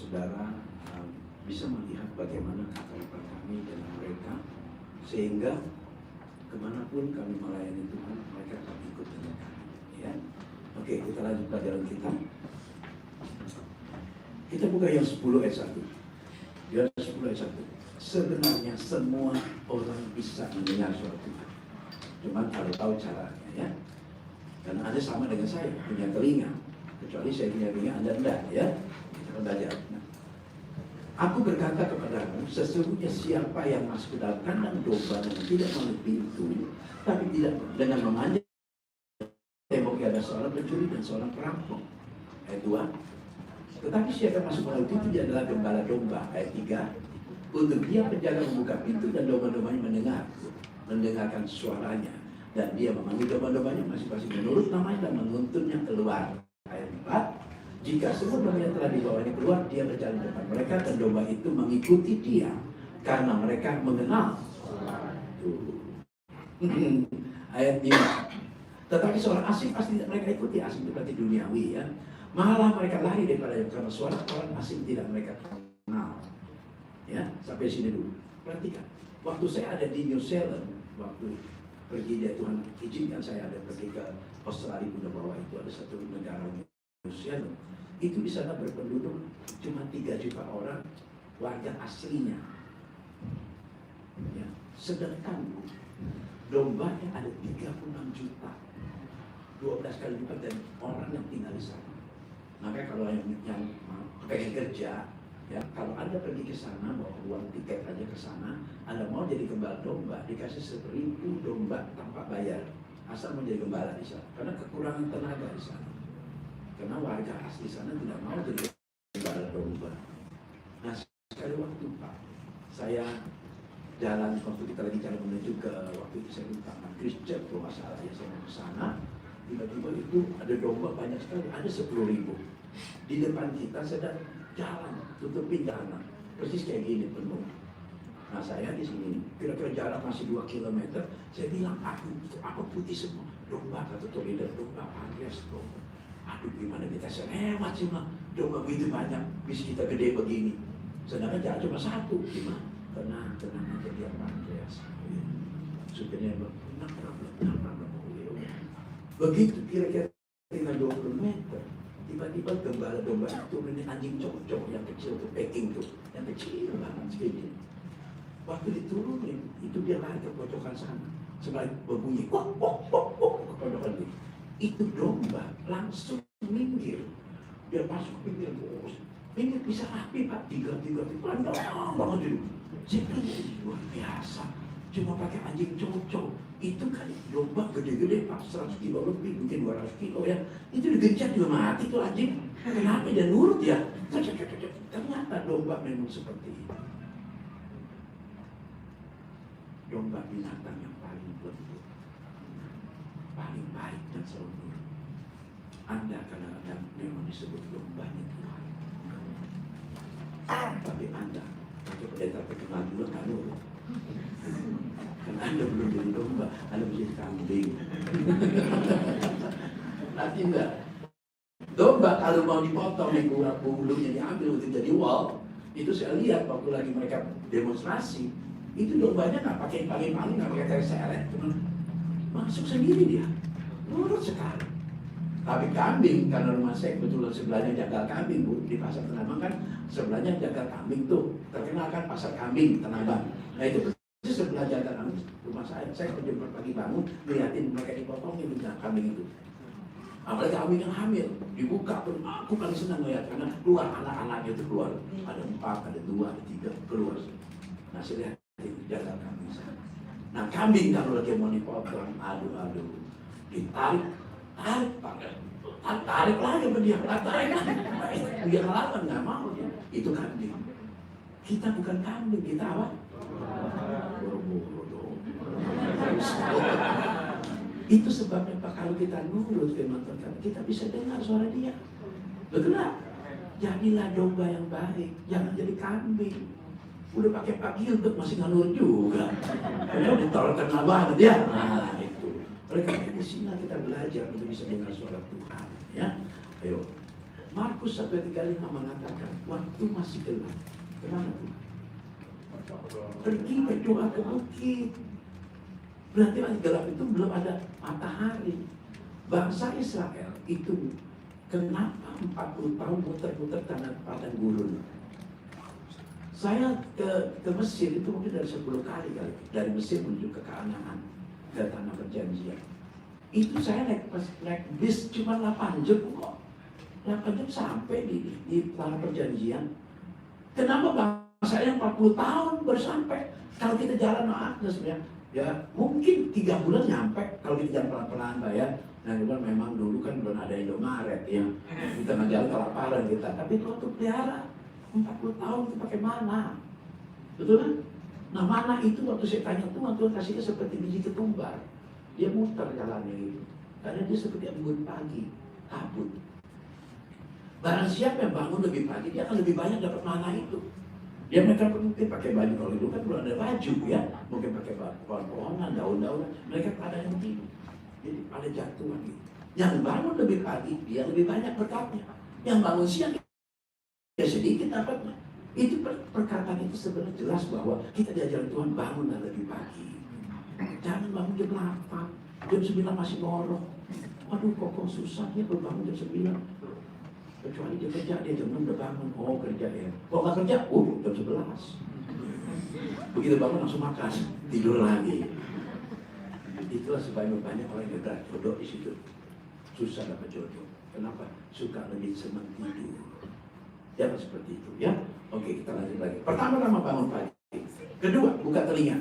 saudara bisa melihat bagaimana kata kami dengan mereka, sehingga kemanapun kami melayani Tuhan, mereka akan ikut dengan kami. Ya, oke, kita lanjut pelajaran kita. Kita buka yang 10 ayat 1. Yang 10 ayat 1. Sebenarnya semua orang bisa mendengar suara Tuhan, cuma kalau tahu caranya, ya. Karena Anda sama dengan saya, punya telinga. Kecuali saya punya telinga, Anda enggak, ya. Kita belajar. Nah, aku berkata kepadamu, sesungguhnya siapa yang masuk ke dalam kandang domba dan tidak menutup pintu, tapi tidak dengan memanjat tembok, ada seorang pencuri dan seorang perampok. Ayat 2. Tetapi siapa yang masuk melalui pintu, dia adalah gembala domba. Ayat 3. Untuk dia penjaga membuka pintu dan domba-dombanya mendengarkan suaranya, dan dia memanggil domba-dombanya masing-masing menurut namanya dan menuntunnya keluar. Ayat 4. Jika semua dombanya telah dibawanya keluar, dia berjalan depan mereka dan domba itu mengikuti dia karena mereka mengenal. Ayat 5. Tetapi seorang asing pasti tidak mereka ikuti. Asing itu berarti duniawi, ya. Malah mereka lari daripadanya karena suara orang asing tidak mereka kenal. Ya, sampai sini dulu. Perhatikan, waktu saya ada di New Zealand, waktu pergi dia Tuhan izinkan saya ada pergi ke Australia, Bunda bawah itu ada satu negara New Zealand. Itu di sana berpenduduk cuma 3 juta orang, warga aslinya. Ya, sedangkan dombanya ada 36 juta, 12 kali lipat dari orang yang tinggal di sana. Maka kalau yang pengen kerja, ya, kalau Anda pergi ke sana, bawa uang tiket aja ke sana, Anda mau jadi gembala domba, dikasih 1000 domba tanpa bayar, asal mau jadi gembala di sana, karena kekurangan tenaga di sana. Karena warga asli sana tidak mau jadi gembala domba. Nah, sekali waktu Pak, saya jalan waktu kita lagi jalan menuju ke, waktu itu saya minta Christian kalau nggak salah, ya saya mau ke sana, tiba-tiba itu ada domba banyak sekali, ada 10.000 di depan kita, sedang jalan tutupin jalan persis kayak gini penuh. Nah, saya di sini kira-kira jarak masih 2 km. Saya bilang, aduh itu apa putih semua, domba kata Tolida, domba Andreas, domba. Aduh gimana kita selewat sih mah, domba begitu banyak, bis kita gede begini, sedangkan jarak cuma 1. Gimana? Tenang aja dia Pak Andreas. Supirnya tenang. Begitu kira-kira tinggal 20 meter, tiba-tiba gembala domba itu turunin anjing cocok yang kecil tuh, packing tuh, yang kecil banget segini. Waktu diturunin, itu dia lari ke pojokan sana, sebalik berbunyi, wok ke pojokan itu. Itu domba langsung minggir, dia masuk ke pinggir terus. Ini bisa rapi Pak, 3 pandang banget itu. Saya bilang, luar biasa, cuma pakai anjing cocok. Itu kan domba gede-gede Pak, 100 kilo lebih, mungkin 200 kilo ya. Itu digencet juga mati tuh anjing. Kenapa dia nurut ya? Ternyata domba memang seperti itu. Domba binatang yang paling lembut, paling baik dan selalu nurut. Anda kadang-kadang memang disebut dombanya Tuhan, tapi Anda pakai pendeta terkenal juga kan nurut. Karena Anda belum jadi domba, Anda menjadi kambing. Nanti enggak. Domba kalau mau dipotong, bulunya diambil untuk jadi wol, itu saya lihat waktu lagi mereka demonstrasi, itu dombanya nggak pakai paling, nggak pakai terseret, cuma masuk sendiri dia, nurut sekali. Tapi kambing, karena rumah saya kebetulan sebelahnya jagal kambing Bu, di pasar Tanabang kan sebelahnya jagal kambing tuh, terkenal kan pasar kambing Tanabang. Nah itu sebelah jalan rumah saya jam pagi bangun, liatin mereka dipotongin kambing itu. Apalagi kambing yang hamil, dibuka pun aku paling senang melihat, karena keluar anak-anaknya itu keluar. Ada 4, ada 2, ada 3 keluar. Nah saya lihat jalan kambing sana. Nah kambing kalau lagi mau dipotong, aduh, ditarik lagi sama dia, tarik lagi. Dia ngelawan, nggak mau dia. Itu kambing. Kita bukan kambing, kita apa? Itu sebabnya Pak, kalau kita nurut firman Tuhan, kita bisa dengar suara dia. Betul nggak? Jadilah domba yang baik, jangan jadi kambing. Udah pakai Pak Gilbert masih nggak nurut juga. Udah ditolak kenal banget ya. Nah itu. Oleh karena itu sini kita belajar untuk bisa dengar suara Tuhan. Ya, ayo. Markus 1:35 mengatakan, waktu masih gelap. Kemana Tuhan? Pergi berdoa ke bukit. Berarti masih gelap itu belum ada matahari. Bangsa Israel itu kenapa 40 tahun muter-muter tanah padang gurun? Saya ke Mesir itu mungkin dari 10 kali. Dari Mesir menuju ke Kanaan, ke tanah perjanjian. Itu saya naik bis cuma 8 jam kok. 8 jam sampai di tanah perjanjian. Kenapa bangsa yang 40 tahun baru sampai? Kalau kita jalan sebenarnya, ya mungkin 3 bulan nyampe kalau kita jalan pelan-pelan Pak ya. Nah cuman memang dulu kan belum ada Indomaret ya. Kita nggak jalan kelaparan kita. Tapi Tuhan tuh pelihara 40 tahun itu pakai mana? Betul kan? Nah mana itu waktu saya tanya Tuhan kasihnya seperti biji ketumbar. Dia muter jalannya gitu. Karena dia seperti embun pagi, kabut. Barang siapa yang bangun lebih pagi, dia akan lebih banyak dapat mana itu. Dia mereka mungkin pakai baju, kalau dulu kan belum ada baju ya. Mungkin pakai pohon-pohonan, daun-daunan. Mereka pada yang begini. Jadi pada jatuhan gitu. Yang bangun lebih pagi, dia lebih banyak berkatnya. Yang bangun siang, dia sedikit dapatnya. Itu perkataan itu sebenarnya jelas bahwa kita diajar Tuhan bangunlah lebih pagi. Jangan bangun jam 8, jam 9 masih ngorok. Waduh kok susah ya kalau bangun jam 9. Kecuali dia kerja, dia jam 6 udah bangun. Oh kerja ya. Kok nggak kerja? Jam 11. Begitu bangun langsung makan, tidur lagi. Itulah sebabnya banyak orang yang berat jodoh di situ. Susah dapat jodoh. Kenapa? Suka lebih senang tidur. Ya seperti itu ya. Oke kita lanjut lagi. Pertama-tama bangun pagi. Kedua buka telinga.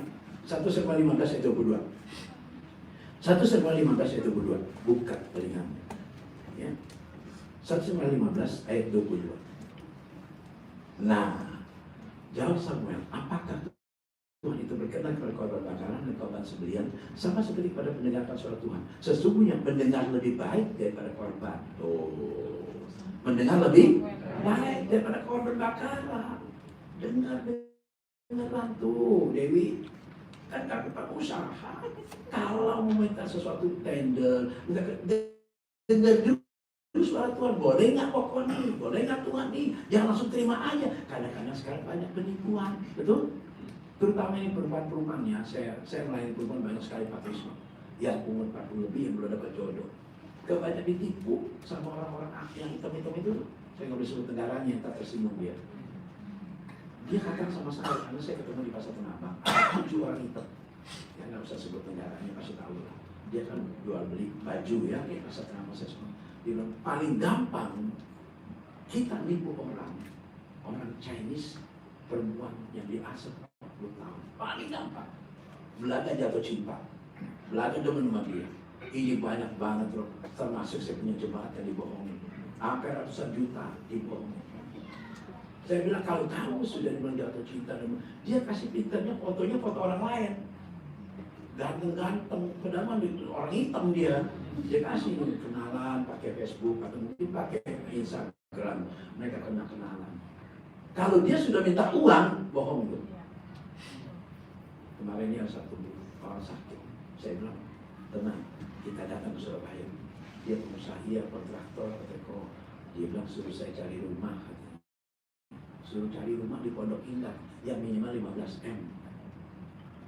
1 Samuel 15 ayat 22. 1 Samuel 15 ayat 22. Buka telingamu. Ya. 1 Samuel 15 ayat 22. Nah, jawab Samuel, apakah Tuhan itu berkenan kepada korban bakaran dan korban sembelihan sama seperti pada mendengarkan suara Tuhan? Sesungguhnya mendengar lebih baik daripada korban. Mendengar lebih baik daripada korban bakaran. Dengar tuh, Dewi. Kan kami pengusaha. Kalau meminta sesuatu tender, dengar dulu suara Tuhan. Boleh nggak pokok nih? Boleh nggak Tuhan nih? Jangan langsung terima aja. Kadang-kadang sekarang banyak penipuan, betul? Terutama ini perempuan-perempuan ya. Saya melayani perempuan banyak sekali patrisme. Ya umur 40 lebih yang belum dapat jodoh. Kebanyak ditipu sama orang-orang yang hitam-hitam itu. Saya nggak bisa sebut negaranya, tak tersinggung dia. Dia katakan sama saya, karena saya ketemu di pasar Tanah Abang, 7 orang hitam. Ya nggak usah sebut negaranya, kasih tahu lah. Dia kan jual beli baju ya di pasar Tanah Abang saya semua. Dia bilang paling gampang kita nipu orang Chinese perempuan yang di Asia 40 tahun. Paling gampang. Belaga jatuh cinta. Belaga demen sama dia. Ini banyak banget loh. Termasuk saya punya jemaat yang dibohongin. Sampai ratusan juta dibohongin. Saya bilang kalau kamu sudah jatuh cinta, dia kasih pinternya fotonya foto orang lain. Ganteng-ganteng, padahal orang hitam dia. Dia kasih kenalan pakai Facebook atau mungkin pakai Instagram. Mereka kena kenalan. Kalau dia sudah minta uang, bohong itu. Kemarin ini ada satu orang sakit. Saya bilang, tenang, kita datang ke Surabaya. Dia pengusaha, dia kontraktor, dia bilang suruh saya cari rumah. Suruh cari rumah di Pondok Indah yang minimal 15 M.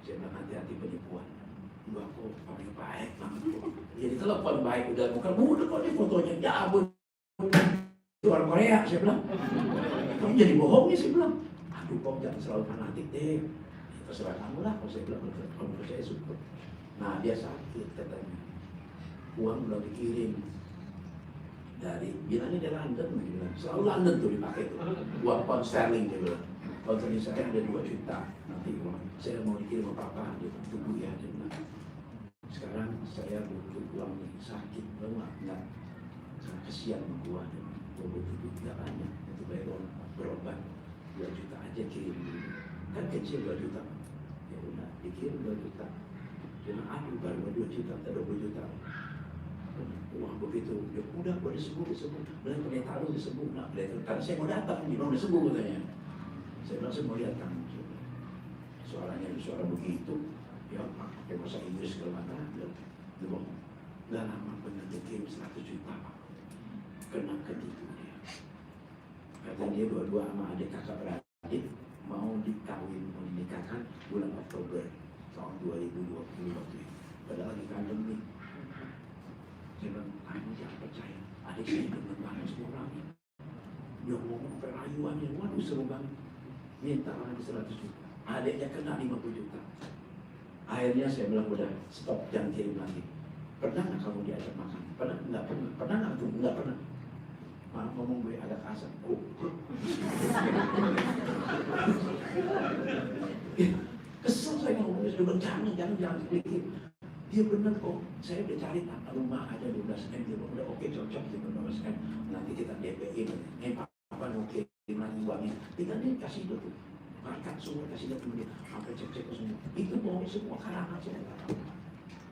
Saya bilang hati-hati penipuan. Enggak kok, paling baik banget kok. Jadi telepon baik udah bukan mudah kok nih fotonya. Ya ampun, itu orang Korea. Saya bilang, kamu jadi bohong nih. Saya bilang, aduh kok jangan selalu fanatik deh. Terserah kamu lah. Kalau saya bilang, kalau percaya syukur. Nah dia sakit katanya. Uang belum dikirim. Bilangnya dari London, dia bilang. Selalu London tuh dipakai tuh. Uang pound sterling dia bilang. Pound sterling saya ada 2 juta. Nanti saya mau dikirim ke papa, dia bilang, tunggu ya, dia bilang. Sekarang saya butuh uang nih, sakit, enggak. Karena kesian sama gua, gua butuh duit enggak banyak untuk bayar berobat. 2 juta aja kirim dulu. Kan kecil 2 juta. Ya udah, dikirim 2 juta. Dia bilang, aduh baru 2 juta, tak 20 juta. Wah begitu, ya udah gue disembuh. Bilang pendeta lu disembuh. Nah karena saya mau datang, dia bilang disembuh katanya. Saya bilang saya mau lihat kamu. Suaranya suara begitu, ya pakai bahasa Inggris segala macam. Dia bilang, gak lama benar dia kirim 100 juta. Kena ketipu dia. kata dia dua-dua sama adik kakak beradik mau dinikahkan bulan Oktober tahun 2020 waktu itu. Padahal lagi pandemi. Saya bilang, kamu jangan percaya. Adik saya demen banget semua orangnya. Dia ngomong perayuannya, waduh seru banget. Minta lagi 100 juta. Adiknya kena 50 juta. Akhirnya saya bilang, udah stop, jangan kirim lagi. Pernah nggak kamu diajak makan? Pernah? Nggak pernah. Pernah nggak tuh? Nggak pernah. Maaf ngomong gue agak kasar. Kesel saya ngomongnya, saya bilang jangan sedikit. Dia benar kok, saya udah cari rumah ada 12 M, dia bilang udah oke cocok di 12 M. Nanti kita DP-in, apa oke, lagi uangnya. Tinggal dia kasih itu tuh, markat semua kasih dia dia, sampai cek semua. Itu mau semua karangan semua.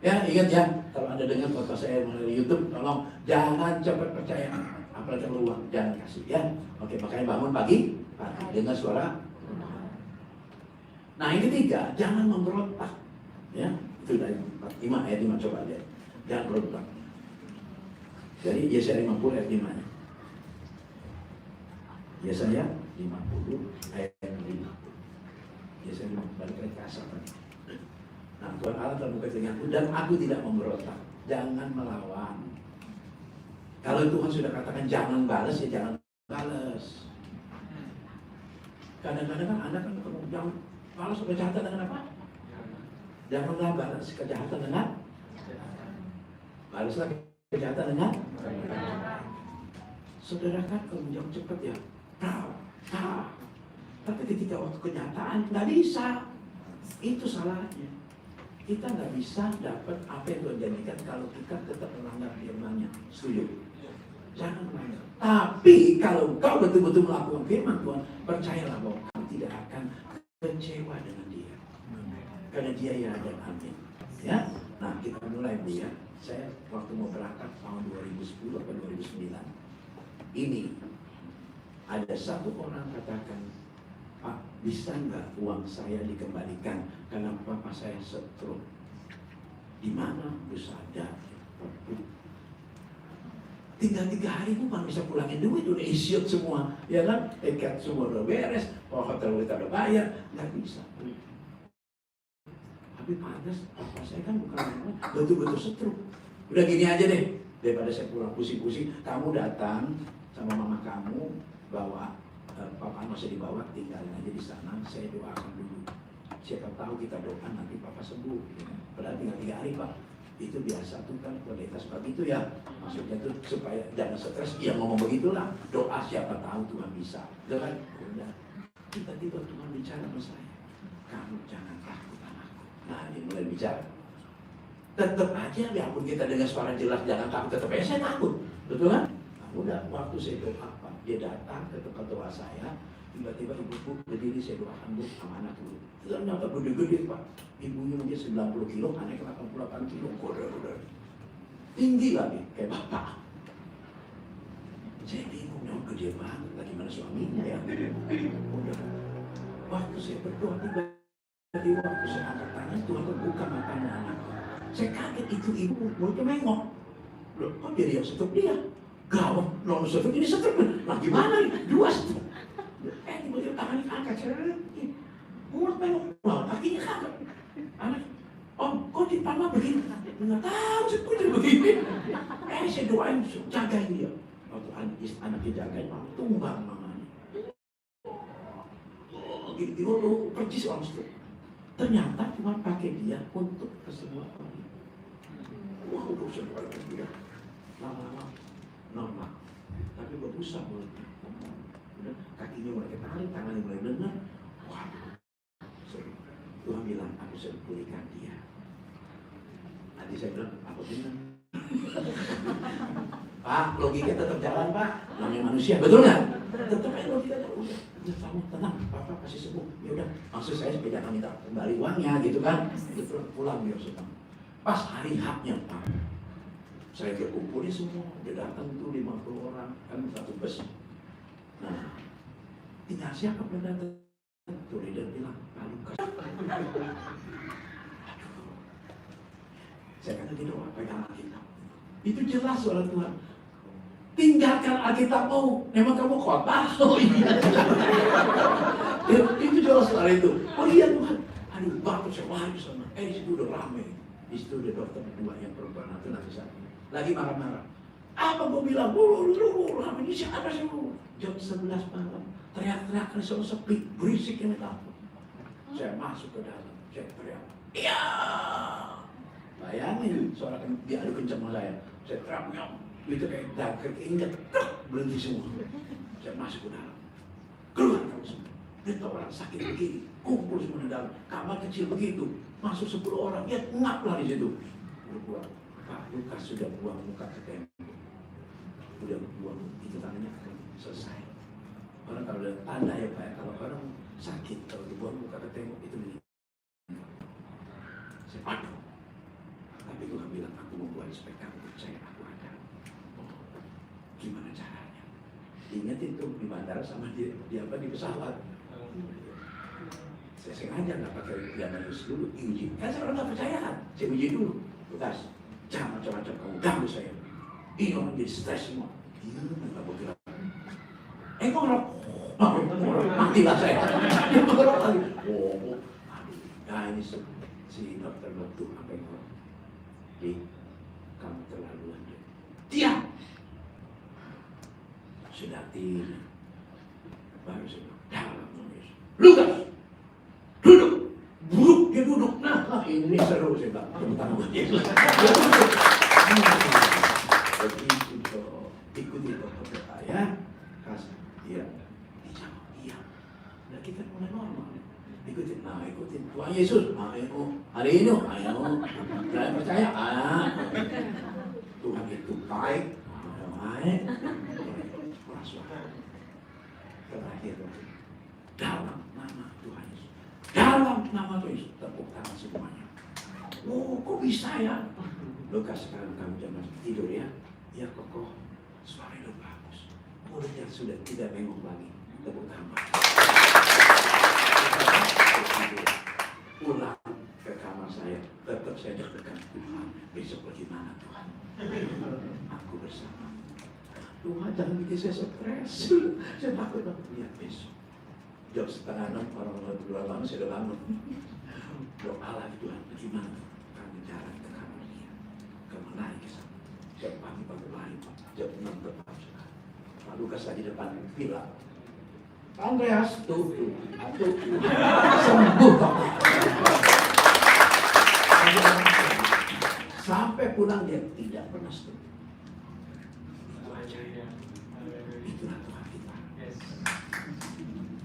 Ya ingat ya, kalau Anda dengar podcast saya melalui YouTube, tolong jangan cepat percaya. Apalagi peluang, jangan kasih ya. Oke, makanya bangun pagi dengar suara. Nah yang ketiga, jangan memberontak. Ya, itu dari 5 ayat 5 coba lihat. Jangan berontak. Jadi Yesaya 50 ayat 5 nya. Yesaya 50 ayat 5. Yesaya 50 balik ke asal tadi. Nah Tuhan Allah terbuka denganku dan aku tidak memberontak. Jangan melawan. Kalau Tuhan sudah katakan jangan balas, ya jangan balas. Kadang-kadang kan Anda kan jangan balas kejahatan dengan apa? Janganlah balas kejahatan dengan balaslah kejahatan dengan. Saudara kan kalau jauh cepat ya, tapi ketika waktu kenyataan nggak bisa, itu salahnya. Kita nggak bisa dapat apa yang Tuhan janjikan kalau kita tetap melanggar firman-Nya. Setuju? Jangan melanggar. Tapi kalau kau betul-betul melakukan firman Tuhan, percayalah bahwa kau tidak akan kecewa dengan Dia. Karena Dia ya dan amin. Ya. Nah kita mulai Bu ya. Saya waktu mau berangkat tahun 2010 atau 2009, ini ada satu orang katakan, Pak, bisa nggak uang saya dikembalikan karena papa saya stroke? Di mana bisa ada? Tinggal 3 hari pun bisa pulangin duit, udah isiut semua, ya kan? Tiket semua udah beres, hotel kita udah bayar, nggak bisa. Tapi pantas, papa saya kan bukan betul-betul stroke. Udah gini aja deh, daripada saya pulang pusing-pusing, kamu datang sama mama kamu bawa papa masih dibawa, tinggalin aja di sana, saya doakan dulu. Siapa tahu kita doa nanti papa sembuh. Padahal tinggal 3 hari Pak. Itu biasa tuh kan kualitas begitu ya. Maksudnya tuh supaya jangan stres. Ya ngomong begitulah. Doa siapa tahu Tuhan bisa. Udah kan? Udah. Tiba-tiba Tuhan bicara sama saya. Kamu jangan takut anakku. Nah ini mulai bicara. Tetap aja biarpun kita dengar suara jelas jangan takut. Tetap aja saya takut. Betul kan? Nah, udah waktu saya doa Pak. Dia datang ke tempat doa saya. Tiba-tiba ibuku berdiri, saya doakan Bu sama anak dulu. Ternyata gede-gede Pak. Ibunya dia 90 kilo, anaknya 88 kilo. Udah. Tinggi lagi, kayak bapak. Saya bingung, yang gede banget. Lagi mana suaminya ya? Udah. Waktu saya berdoa, tiba-tiba waktu saya angkat tangan, Tuhan membuka matanya anak. Saya kaget, itu ibu mulutnya mengok. Loh, kok dia yang setup dia? Gawang, non setup ini setup. Nah gimana nih? 2 setup. Tiba-tiba tangannya angkat, saya mulut mengok, wah kakinya kaget. Anak, Om, kok di Palma begini? Nggak tahu, saya jadi begini. Saya doain, jagain dia. Waktu anaknya jagain, tumbang mamanya. Gitu, percis orang itu. Ternyata cuma pakai dia untuk kesembuhan. Wah, udah sembuh dia. Lama-lama normal, tapi berbusa mulutnya. Udah, kakinya mulai ketarik, tangannya mulai dengar. Wah, Tuhan bilang, aku sudah pulihkan dia. Nanti saya bilang, aku benar. Pak, logika tetap jalan Pak. Namanya manusia, betul nggak? Tetap aja logika jalan. Udah kamu tenang, Papa pasti sembuh. Ya udah, maksud saya jangan minta kembali uangnya gitu kan. Itu pulang biar senang. Pas hari haknya Pak, saya kumpulin semua. Dia datang tuh 50 orang, kan satu bus. Nah, tinggal siapa yang datang? Tuh dia bilang, lalu kasih. Saya kata gitu, pegangan kita. Itu jelas suara Tuhan. tinggalkan Alkitabmu. Memang kamu khotbah? Oh iya. Itu jelas soal itu. Oh iya Tuhan. Aduh, bagus saya lagi sama. Di situ udah rame. Di situ udah dokter berdua yang perempuan itu nanti saat ini. Lagi marah-marah. Apa gue bilang? Rame ini siapa sih lu? Jam 11 malam. Teriak-teriak semua sepi. Berisik yang takut. Saya masuk ke dalam. Saya teriak. Iya. Bayangin suara dia adu kencang sama saya. Saya teriak. Itu kayak dagger keinjak. Berhenti semua. Saya masuk ke dalam. Keluar kamu semua. Itu orang sakit begini. Kumpul semua di dalam. Kamar kecil begitu. Masuk 10 orang. Ya ngaplah di situ. Udah keluar. Pak Lukas sudah buang muka ke tembok. Udah buang. Itu tandanya akan selesai. Orang kalau ada tanda ya Pak. Kalau orang sakit. Kalau dibuang muka ke tembok itu meninggal. Saya aduh. Tapi Tuhan bilang aku membuat supaya kamu percaya aku ada. Gimana caranya? Ingatin tuh di bandara sama di pesawat. Saya sengaja nggak pakai diagnosis dulu, diuji. Kan saya orang nggak percaya kan? Saya uji dulu. Lukas, jangan macam-macam kamu ganggu saya. Ini orang jadi stres semua. Iya, nggak mau gerak. Kok ngerok? Matilah saya. Dia ngerok lagi. Oh, aduh. Nah ini si dokter waktu apa yang kau? Kamu terlaluan. Diam. Sudah tidak. Baru saya dalam nulis. Lukas, duduk. Buruk dia duduk. Nah, ini seru saya bilang. Tentang buat Yesus. Begitu toh. Ikuti dokter saya. Kasih. Iya. Dijawab. Iya. Nah kita mulai normal. Ikutin. Nah ikutin. Tuhan Yesus. Ayo. Hari ini. Ayo. Kalian percaya? Tuhan itu baik. Baik. Terakhir dalam nama Tuhan Yesus, dalam nama Tuhan Yesus, tepuk tangan semuanya. Oh, kok bisa ya? Lukas, sekarang kamu jangan tidur ya. Ya kokoh, suara itu bagus. Mulutnya sudah tidak bengong lagi. Tepuk tangan. Pulang ke kamar saya, tetap saya deg-degan. Tuhan, besok bagaimana Tuhan? Aku bersama. Tuhan jangan bikin saya stres. Saya takut banget lihat besok. Jam 5:30 orang berdua bangun, saya udah bangun. Doa lagi Tuhan, bagaimana? Kami jalan ke kamar dia. Kami lari ke sana. Saya pagi-pagi lari, jam 6 tepat. Pak Lukas lagi depan villa. Andreas, tuh. Sembuh Pak. Sampai pulang dia tidak pernah sembuh. Itulah Tuhan kita.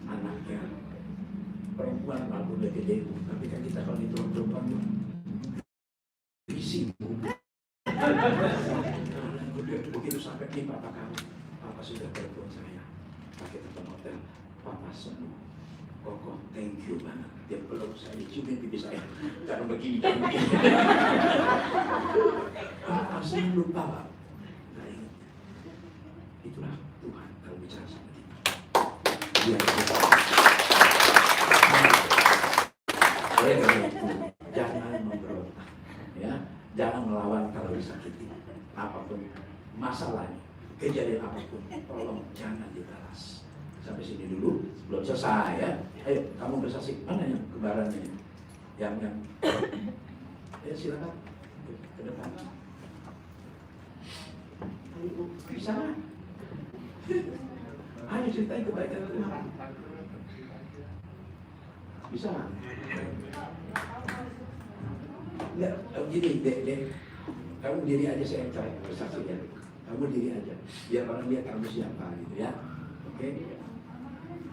Anaknya perempuan walaupun dia gede, tapi kan kita kalau itu perempuan isi begitu sampai ini papa kamu, papa sudah telepon saya pakai telepon hotel, papa sembuh. Koko, thank you banget. Dia peluk saya, ciumin pipi saya. Jangan begini, jangan begini. Papa sembuh Pak. Itulah Tuhan kalau bicara sama kita. Dia jangan memberontak, ya, jangan melawan kalau disakiti. Apapun masalahnya, kejadian apapun, tolong jangan dibalas. Sampai sini dulu, belum selesai ya. Ayo, kamu bersaksi. Mana yang kembarannya? Yang ya silakan ke depan. Ayo, bisa kan? Ayo ceritain kebaikan Tuhan. Bisa nggak? Enggak, gini, dek. Kamu diri aja saya cari bersaksinya. Kamu diri aja. Biar orang lihat kamu siapa gitu ya. Oke?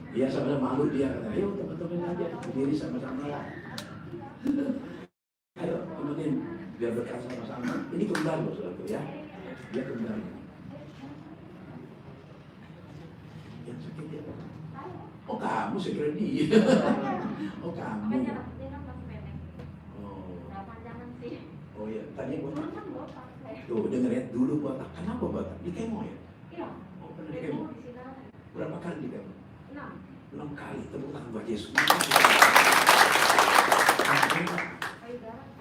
Dia sama-sama malu dia kata, ayo teman-teman aja berdiri sama-sama lah. Ayo temenin biar berkat sama-sama. Ini kembar loh saudara ya. Dia kembar. Oh kamu segera dia. Oh kamu. Oh iya, tadi botak. Tuh denger ya, dulu botak. Kenapa botak? Di kemo ya? Iya. Oh pernah di kemo. Berapa kali di kemo? 6 kali. Tepuk tangan buat Yesus.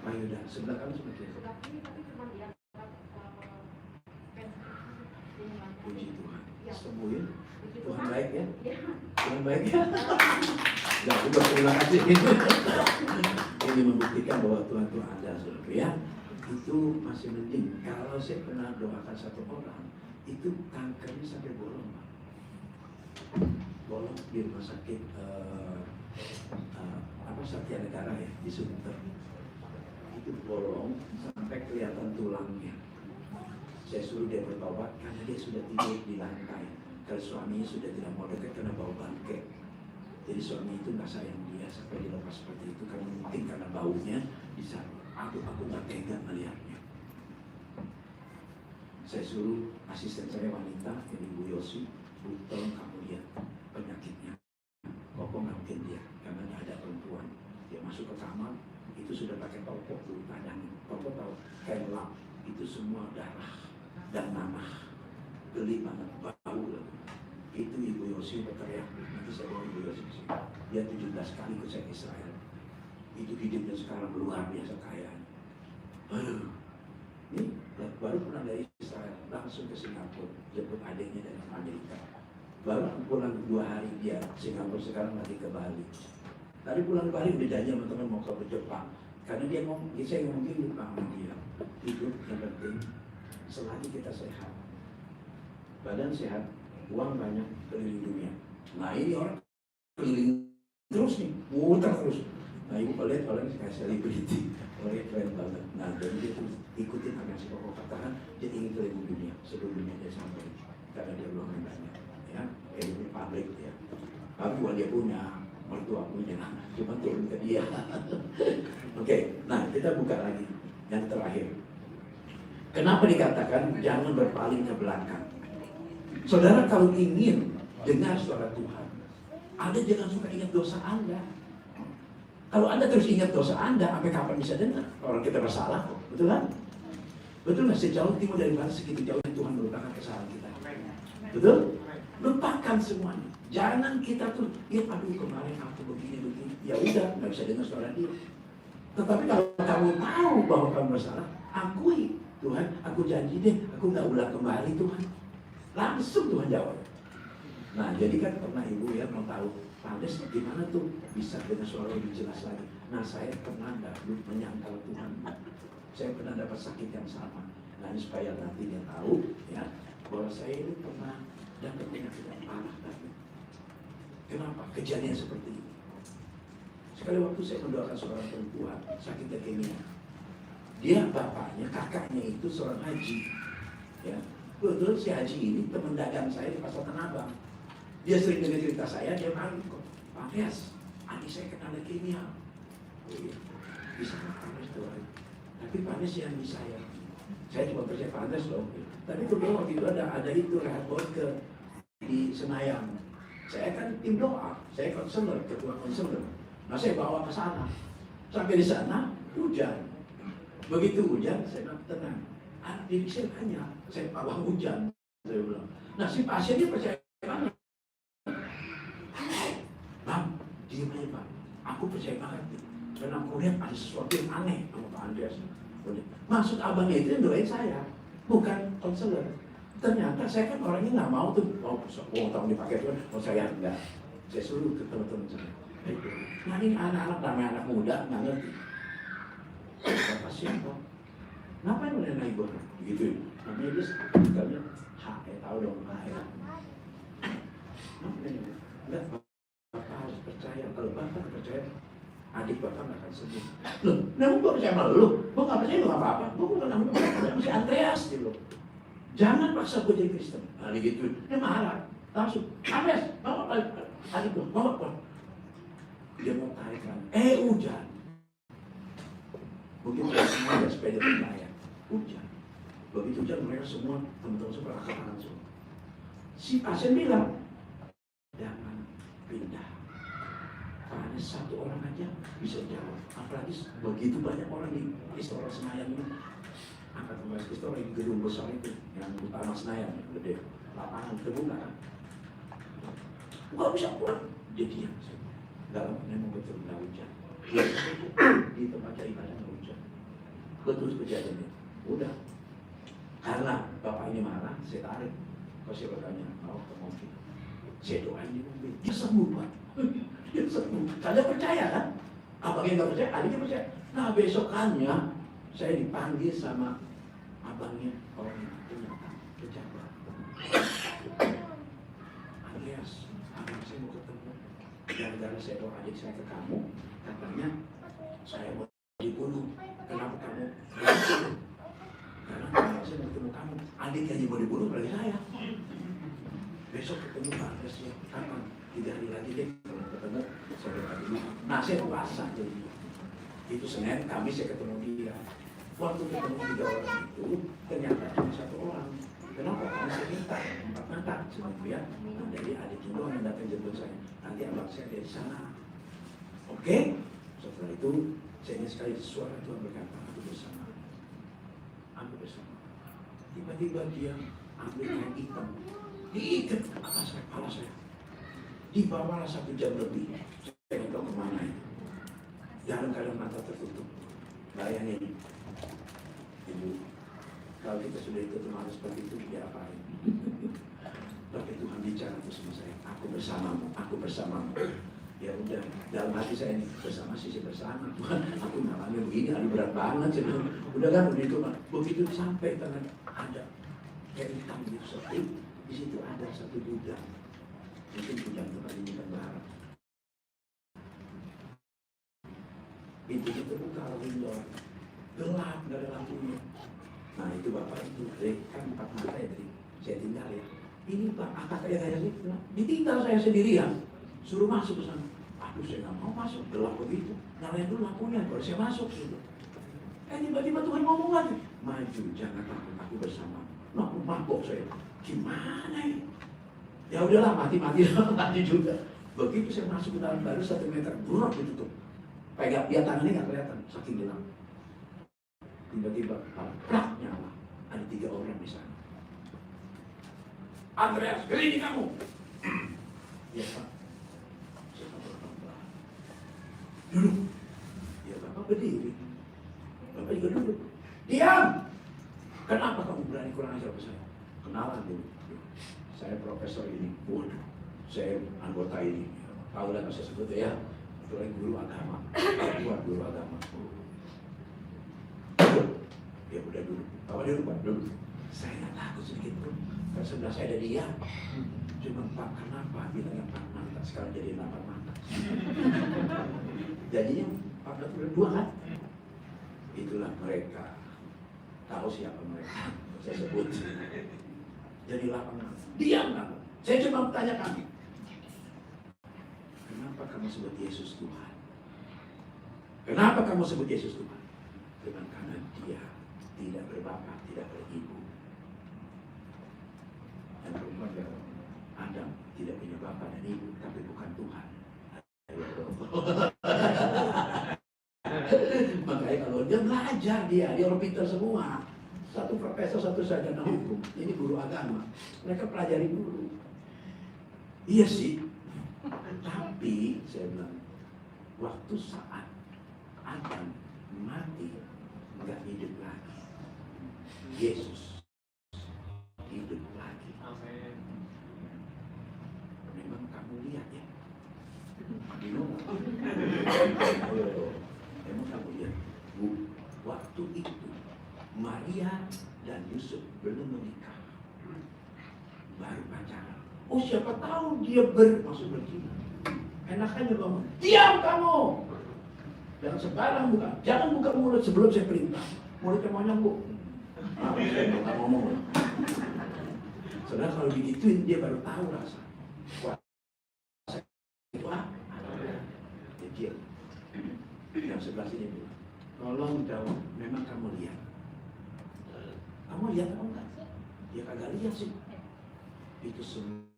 Payudara. Sebelah kamu sebelah kiri. Puji Tuhan. Sembuh ya. Tuhan baik ya. Tuhan baik ya. Enggak, udah terima kasih. Ini membuktikan bahwa Tuhan itu ada, saudara ya. Itu masih mending. Kalau saya pernah doakan satu orang, itu kankernya sampai bolong, Pak. Bolong di rumah sakit Satya Negara ya, di Sunter. Itu bolong sampai kelihatan tulangnya. Saya suruh dia bertobat karena dia sudah tidur di lantai. Kalau suaminya sudah tidak mau dekat karena bau bangke. Jadi suami itu nggak sayang dia sampai dilepas seperti itu karena mungkin karena baunya bisa. Aku nggak tega melihatnya. Saya suruh asisten saya wanita, Ibu Yosi, Bu, tolong kamu lihat penyakitnya. Koko ngambil dia karena nggak ada perempuan. Dia masuk ke kamar, itu sudah pakai topok dulu tanyanya. Topok tahu kayak lap, itu semua darah dan nanah, geli banget, bau lagi. Itu Ibu Yosi berteriak, nanti saya bawa Ibu Yosi ke sini. Dia 17 kali ke Israel. Itu hidupnya sekarang luar biasa kaya. Aduh, ini baru pulang dari Israel, langsung ke Singapura, jemput adiknya dari Amerika. Baru pulang 2 hari dia Singapura, sekarang lagi ke Bali. Tadi pulang ke Bali udah janji sama teman mau ke Jepang. Karena dia ngomong, saya ngomong gini sama dia, hidup yang penting selagi kita sehat, badan sehat, uang banyak, keliling dunia. Nah ini orang keliling terus nih, muter terus. Nah ibu lihat orang kayak selebriti, orang keren banget. Nah jadi dia terus ikutin apa yang si Koko katakan, dia ingin keliling dunia sebelum dunia dia sampai, karena dia belum banyak, ya, kayak dia punya pabrik ya. Tapi buat dia punya, mertua punya, cuma turun ke dia. Oke, nah kita buka lagi yang terakhir. Kenapa dikatakan jangan berpaling ke belakang? Saudara kalau ingin dengar suara Tuhan, Anda jangan suka ingat dosa Anda. Kalau Anda terus ingat dosa Anda, sampai kapan bisa dengar? Orang kita bersalah kok, betul kan? Betul nggak? Sejauh timur dari barat, segitu jauh Tuhan melupakan kesalahan kita. Betul? Lupakan semuanya. Jangan kita tuh, ya aduh kemarin aku begini. Ya udah, nggak bisa dengar suara dia. Tetapi kalau kamu tahu bahwa kamu bersalah, akui. Tuhan, aku janji deh, aku nggak ulang kembali Tuhan. Langsung Tuhan jawab. Nah, jadi kan pernah ibu ya mau tahu, Pandes gimana tuh bisa dengan suara lebih jelas lagi. Nah, saya pernah dulu menyangkal Tuhan. Saya pernah dapat sakit yang sama. Nah, ini supaya nanti dia tahu ya bahwa saya ini pernah dapat penyakit yang parah tadi. Kenapa? Kejadian seperti ini. Sekali waktu saya mendoakan seorang perempuan sakit leukemia. Dia bapaknya, kakaknya itu seorang haji. Ya, betul si haji ini teman dagang saya di pasar Tanah Abang. Dia sering dengar cerita saya, dia malu kok. Pak Fias, adik saya kena leukemia. Oh iya, bisa Pak Fias doain. Tapi Pak Fias yang bisa ya. Saya cuma percaya Pak Fias loh. Tapi kedua waktu itu ada itu rehat ke di Senayan. Saya kan tim doa, saya konselor, ketua konselor. Nah saya bawa ke sana. Sampai di sana hujan. Begitu hujan, saya bilang tenang. Diri saya tanya, saya bawa hujan. Saya bilang. Nah si pasien dia percaya banget. Bang, diam aja Pak. Aku percaya banget. Dan aku lihat ada sesuatu yang aneh sama Pak Andreas. Maksud abangnya itu yang doain saya, bukan konselor. Ternyata saya kan orangnya nggak mau tuh, tahun dipakai tuh, saya enggak. Saya suruh ke teman-teman saya. Nah ini anak-anak namanya anak muda nggak ngerti. Bapak siapa? Ngapain udah naik gue? Gitu. Namanya dia sekalian tahu dong ya. Enggak, Bapak harus percaya. Kalau Bapak percaya, adik Bapak nggak akan sembuh. Loh, namun gue percaya sama lu. Gue nggak percaya lu nggak apa-apa. Gue bukan nama gue, masih Andreas gitu. Jangan paksa gue jadi Kristen. Nah, gitu. Dia marah. Langsung, Andreas, bawa adik gue, bawa. Dia mau tarik kan. Hujan. Begitu semua ada sepeda berlayar. Hujan. Begitu hujan mereka semua teman-teman semua berangkat langsung. Si pasien bilang, jangan pindah. Karena satu orang aja bisa jawab. Apalagi begitu banyak orang di Istora Senayan ini. Angkat kembali Istora di gedung besar itu yang utama Senayan, gede. Lapangan terbuka kan. Gak bisa pulang. Dia diam. Dalam memang betul nggak hujan. Di tempat ibadah nggak hujan. Betul kejadiannya. Udah. Karena bapak ini marah, saya tarik. Pasti bertanya, mau ke mobil. Saya doain di mobil, dia sembuh Pak. Dia sembuh. Saya percaya kan? Abangnya nggak percaya, adiknya percaya. Nah besokannya saya dipanggil sama abangnya orang yang ternyata pejabat. Alias, abang saya mau ketemu. Gara-gara saya bawa adik saya ke kamu, katanya saya mau dibunuh. Kenapa kamu? Karena kalau saya mau ketemu kamu, adik yang mau dibunuh berarti saya. Besok ketemu Pak Resya, kapan? 3 hari lagi deh kalau ketemu saudara dulu. Nah saya puasa jadi. Itu Senin, Kamis saya ketemu dia. Waktu ketemu 3 orang itu, ternyata cuma 1 orang. Kenapa? Karena saya minta 4 mata cuma dia. Nah, dari adik itu yang datang jemput saya. Nanti abang saya dari sana. Oke? Setelah itu, saya ingat sekali suara Tuhan berkata, aku bersama. Aku bersama. Tiba-tiba dia ambil kain hitam, diikat ke atas kepala saya. Dibawalah 1 jam lebih. Saya nggak tahu kemana itu. Dalam keadaan mata tertutup. Bayangin, Ibu, kalau kita sudah ditutup mata seperti itu, dia apain? Tapi Tuhan bicara sama saya, aku bersamamu, aku bersamamu. Ya udah, dalam hati saya ini bersama sisi bersama Tuhan, aku ngalamin begini, aduh berat banget. Saya bilang, udah kan begitu kan, begitu sampai tangan ada kayak hitam gitu, seperti di situ ada 1 gudang, mungkin gudang tempat ini kan barat. Pintunya terbuka, window gelap, nggak ada lampunya. Nah itu bapak itu, kan 4 mata ya tadi saya tinggal ya. Ini Pak, akak saya sih, ditinggal saya sendirian, suruh masuk ke sana. Aduh saya nggak mau masuk, gelap begitu. Nyalain dulu lampunya, baru saya masuk gitu. Tiba-tiba Tuhan ngomong lagi, maju, jangan takut, aku bersama. Nah, aku mabok saya, gimana ini? Ya udahlah, mati juga. Begitu saya masuk ke dalam baru 1 meter, buruk ditutup. Pegang dia tangannya nggak kelihatan, saking gelap. Tiba-tiba plak nyala, ada 3 orang di sana. Andreas, ini kamu. Ya Pak, saya pelan-pelan. Duduk. Ya Bapak berdiri. Bapak juga duduk. Diam. Kenapa kamu berani kurang ajar ke saya? Kenalan dulu. Saya profesor ini. Waduh, saya anggota ini. Tahu lah saya sebut ya. Kecuali guru agama, buat guru agama. Ya udah dulu, bawa dia lupa dulu. Saya nggak takut sedikit pun, karena sebelah saya ada dia. Cuma Pak, kenapa bilangnya 4 mata, sekarang jadi 8 mata. Jadinya 42 kan? Itulah mereka. Tahu siapa mereka? Saya sebut. Jadi 8 mata. Diam kamu. Saya cuma bertanya kamu. Kenapa kamu sebut Yesus Tuhan? Kenapa kamu sebut Yesus Tuhan? Karena dia tidak berbapa, tidak beribu. Dan perempuan Adam tidak punya bapa dan ibu, tapi bukan Tuhan. Makanya kalau dia belajar, dia orang pintar semua. 1 profesor, 1 sarjana hukum. Ini guru agama. Mereka pelajari dulu. Iya sih. Tapi saya bilang, waktu saat Adam mati, nggak hidup lagi. Yesus hidup lagi. Amin. Memang kamu lihat ya. Memang kamu lihat. Waktu itu Maria dan Yusuf belum menikah, baru pacaran. Oh siapa tahu dia maksud begini. Enakannya bangun, diam kamu. Jangan sembarang buka, jangan buka mulut sebelum saya perintah. Mulutnya mau nyambuk. Saya nggak ngomong. Saudara kalau digituin dia baru tahu rasa. Kuasa itu apa? Dia diam. Yang sebelah sini bilang, tolong jawab. Memang kamu lihat? Kamu lihat apa enggak? Dia kagak lihat sih. Itu semua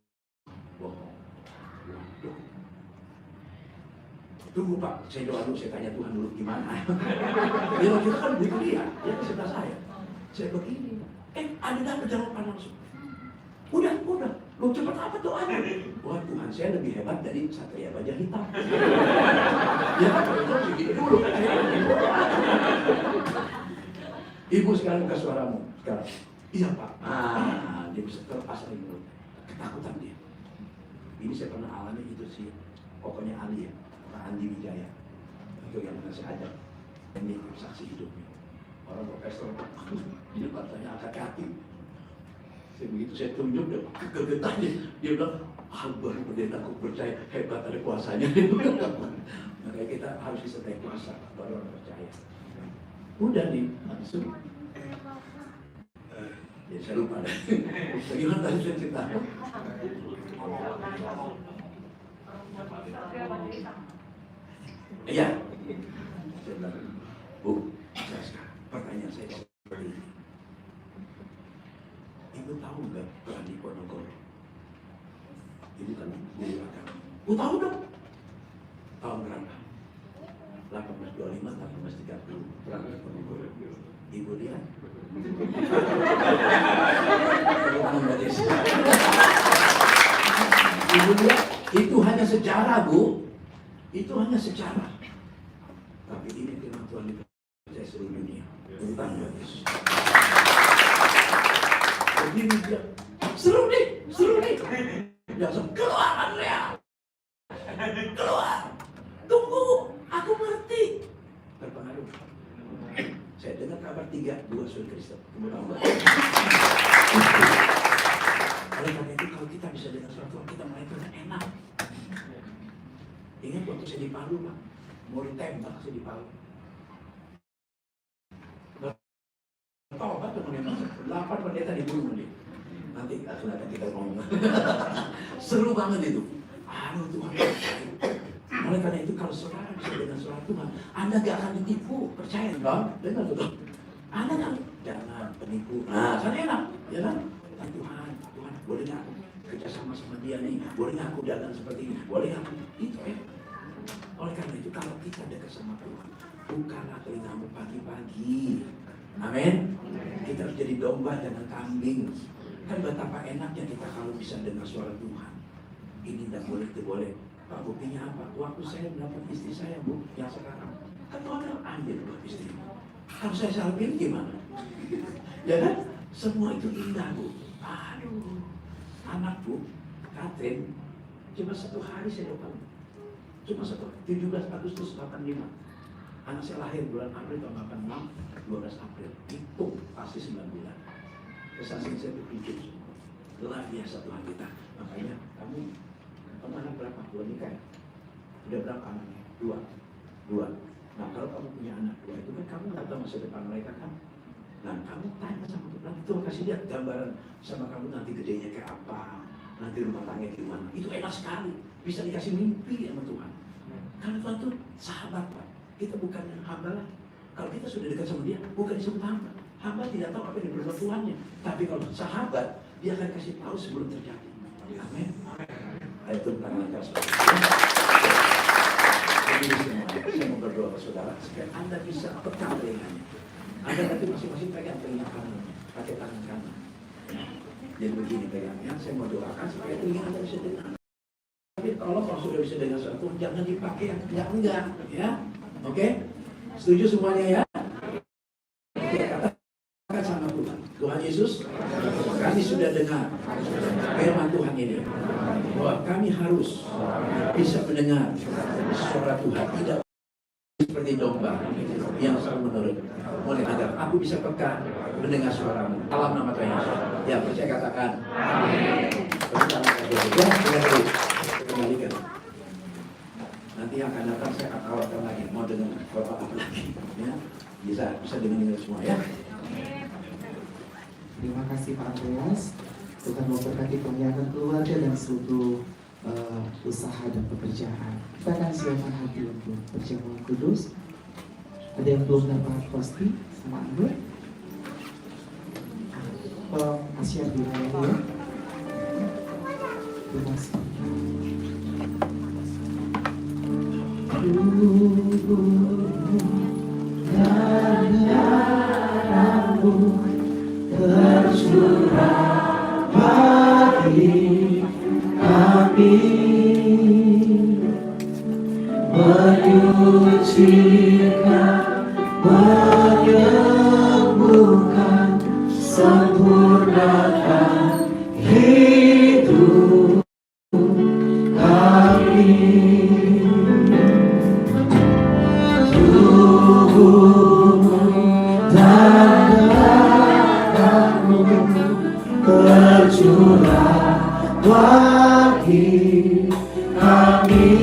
bohong. Waduh. Tunggu Pak, saya doa dulu, saya tanya Tuhan dulu gimana. Dia kita kan begitu dia ke sebelah saya. Saya begini, ada dapat jawaban langsung. Udah, lu cepet apa doanya? Wah Tuhan saya lebih hebat dari Satria Baja Hitam. Ya kalau itu segini dulu. Ibu sekarang buka suaramu sekarang. Iya Pak. Dia dia bisa terlepas dari mulut. Ketakutan dia. Ini saya pernah alami itu sih. Pokoknya Ali ya, Pak Andi Wijaya. Itu yang pernah saya ajak. Ini saksi hidupnya. Orang profesor, ini katanya hati-hati. Begitu saya tunjuk dia kegetannya, dia bilang, baru pendeta aku percaya hebat ada kuasanya. Makanya kita harus disertai kuasa baru orang percaya. Udah nih langsung. Ya saya lupa deh. Bagaimana tadi saya cerita? Iya. Saya bilang, Bu, pertanyaan saya seperti ini. Ibu tahu nggak peran di Ponorogo? Ibu kan guru agama. Bu tahu dong. Tahun berapa? 1825, 1830. Peran di Ponorogo. Ibu lihat. Ibu lihat. Itu hanya sejarah, Bu. Itu hanya sejarah. Tapi ini firman Tuhan dipercaya seluruh dunia. Tentang Yesus. Jadi dia seru nih. Dia langsung keluar Andrea. Keluar. Tunggu, aku ngerti. Terpengaruh. Saya dengar kabar 3-2 sudah Kristen. Oleh karena itu kalau kita bisa dengar suara Tuhan, kita mulai Tuhan enak. Ingat waktu saya di Palu, Pak, mau ditembak saya di Palu. Tobat teman-teman, 8 pendeta dibunuh nih. Nanti kelihatan kita ngomong. Seru banget itu. Aduh Tuhan. Oleh karena itu kalau saudara bisa dengar suara Tuhan, Anda gak akan ditipu. Percaya dong? Dengar betul. Anda jangan penipu. Nah, kan enak, ya kan? Tuhan, boleh nggak aku kerjasama sama dia nih? Boleh nggak aku dagang seperti ini? Boleh nggak aku? Itu ya. Oleh karena itu kalau kita dekat sama Tuhan, bukanlah telingamu pagi-pagi. Amin. Kita harus jadi domba, jangan kambing. Kan betapa enaknya kita kalau bisa dengar suara Tuhan. Ini tidak boleh, itu boleh. Pak, buktinya apa? Waktu saya mendapat istri saya, Bu, yang sekarang. Kan Tuhan ambil buat istri. Kalau saya salah pilih gimana? Ya kan? Semua itu indah, Bu. Aduh. Anak, Bu, Catherine, cuma 1 hari saya dapat. Cuma 17 Agustus 85. Anak saya lahir bulan April tahun 86, 12 April. Itu pasti 9 bulan. Kesaksian saya berpikir semua. Luar biasa Tuhan kita. Makanya kamu anak berapa? 2 nikah? Udah berapa anaknya? 2. Nah kalau kamu punya anak 2 itu kan kamu nggak tahu masa depan mereka kan? Nah kamu tanya sama Tuhan, Tuhan kasih lihat gambaran sama kamu nanti gedenya kayak apa, nanti rumah tangga gimana. Itu enak sekali. Bisa dikasih mimpi sama Tuhan. Karena Tuhan itu sahabat, Pak. Kita bukan hamba lah. Kalau kita sudah dekat sama dia, bukan disebut hamba. Hamba tidak tahu apa yang diberitahu Tuhannya. Tapi kalau sahabat, dia akan kasih tahu sebelum terjadi. Amin. Ayo turun tangan atas. Saya mau berdoa ke saudara supaya Anda bisa peka telinganya. Anda nanti masing-masing pegang telinga kanan, pakai tangan kanan. Jadi begini pegangnya. Saya mau doakan supaya telinga Anda bisa dengar. Tapi kalau sudah bisa dengar suatu, jangan dipakai yang enggak, ya. Oke? Setuju semuanya ya? Katakan sama Tuhan. Tuhan Yesus, kami sudah dengar firman Tuhan ini. Bahwa kami harus bisa mendengar suara Tuhan. Tidak seperti domba yang selalu menurut. Mulai agar aku bisa peka mendengar suaramu. Dalam nama Tuhan Yesus. Ya, percaya katakan. Amin. Kembalikan. Nanti yang akan datang saya akan tawarkan lagi. Mau dengar Bapak apa lagi? Ya, bisa dengar semua ya. Terima kasih Pak Andreas. Tuhan memberkati pemeliharaan keluarga dan seluruh usaha dan pekerjaan. Kita akan siapkan hati untuk perjamuan kudus. Ada yang belum dapat pasti sama Anda? Asyar dilayani ya. Terima kasih. Darahmu tercurah bagi kami, menyucikan, menyembuhkan, sempurnakan bagi kami,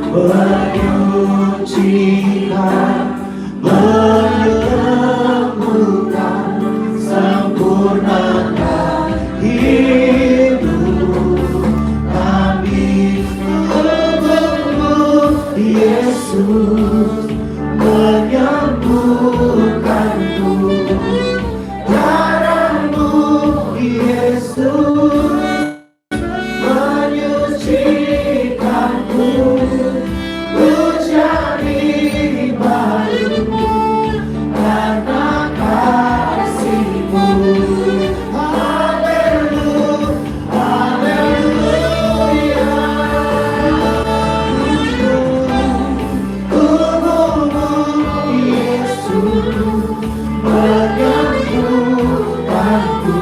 menyucikan, menyembuhkan, sempurnakan hidup kami. Tubuhmu Yesus menyembuhkanku, darahmu Yesus menyucikanku, ku jadi baru karena kasih-Mu. Haleluya, haleluya. Tubuhmu Yesus menyembuhkanku,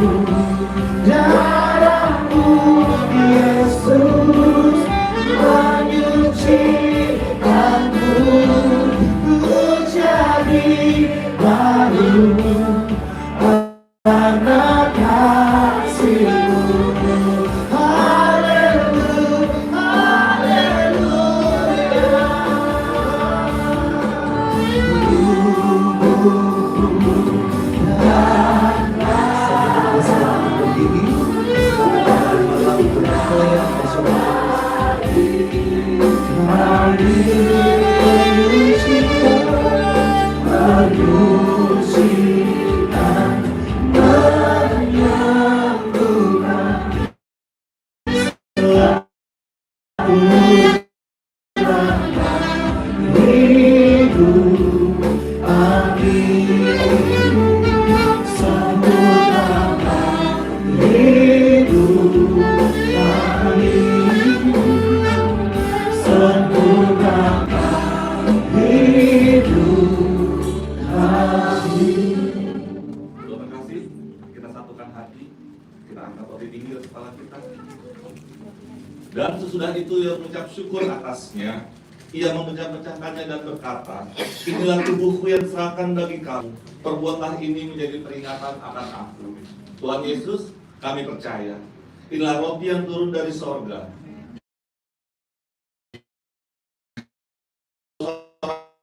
darahmu Yesus menyucikanku, ku jadi baru karena kasih-Mu. Haleluya, Terima kasih. Kita satukan hati, kita angkat topi tinggi dari kepala kita. Dan sesudah itu ia mengucap syukur atasnya. Ia memecah-mecahkannya dan berkata, inilah tubuhku yang serahkan bagi kamu. Perbuatlah ini menjadi peringatan akan aku. Tuhan Yesus, kami percaya. Inilah roti yang turun dari sorga.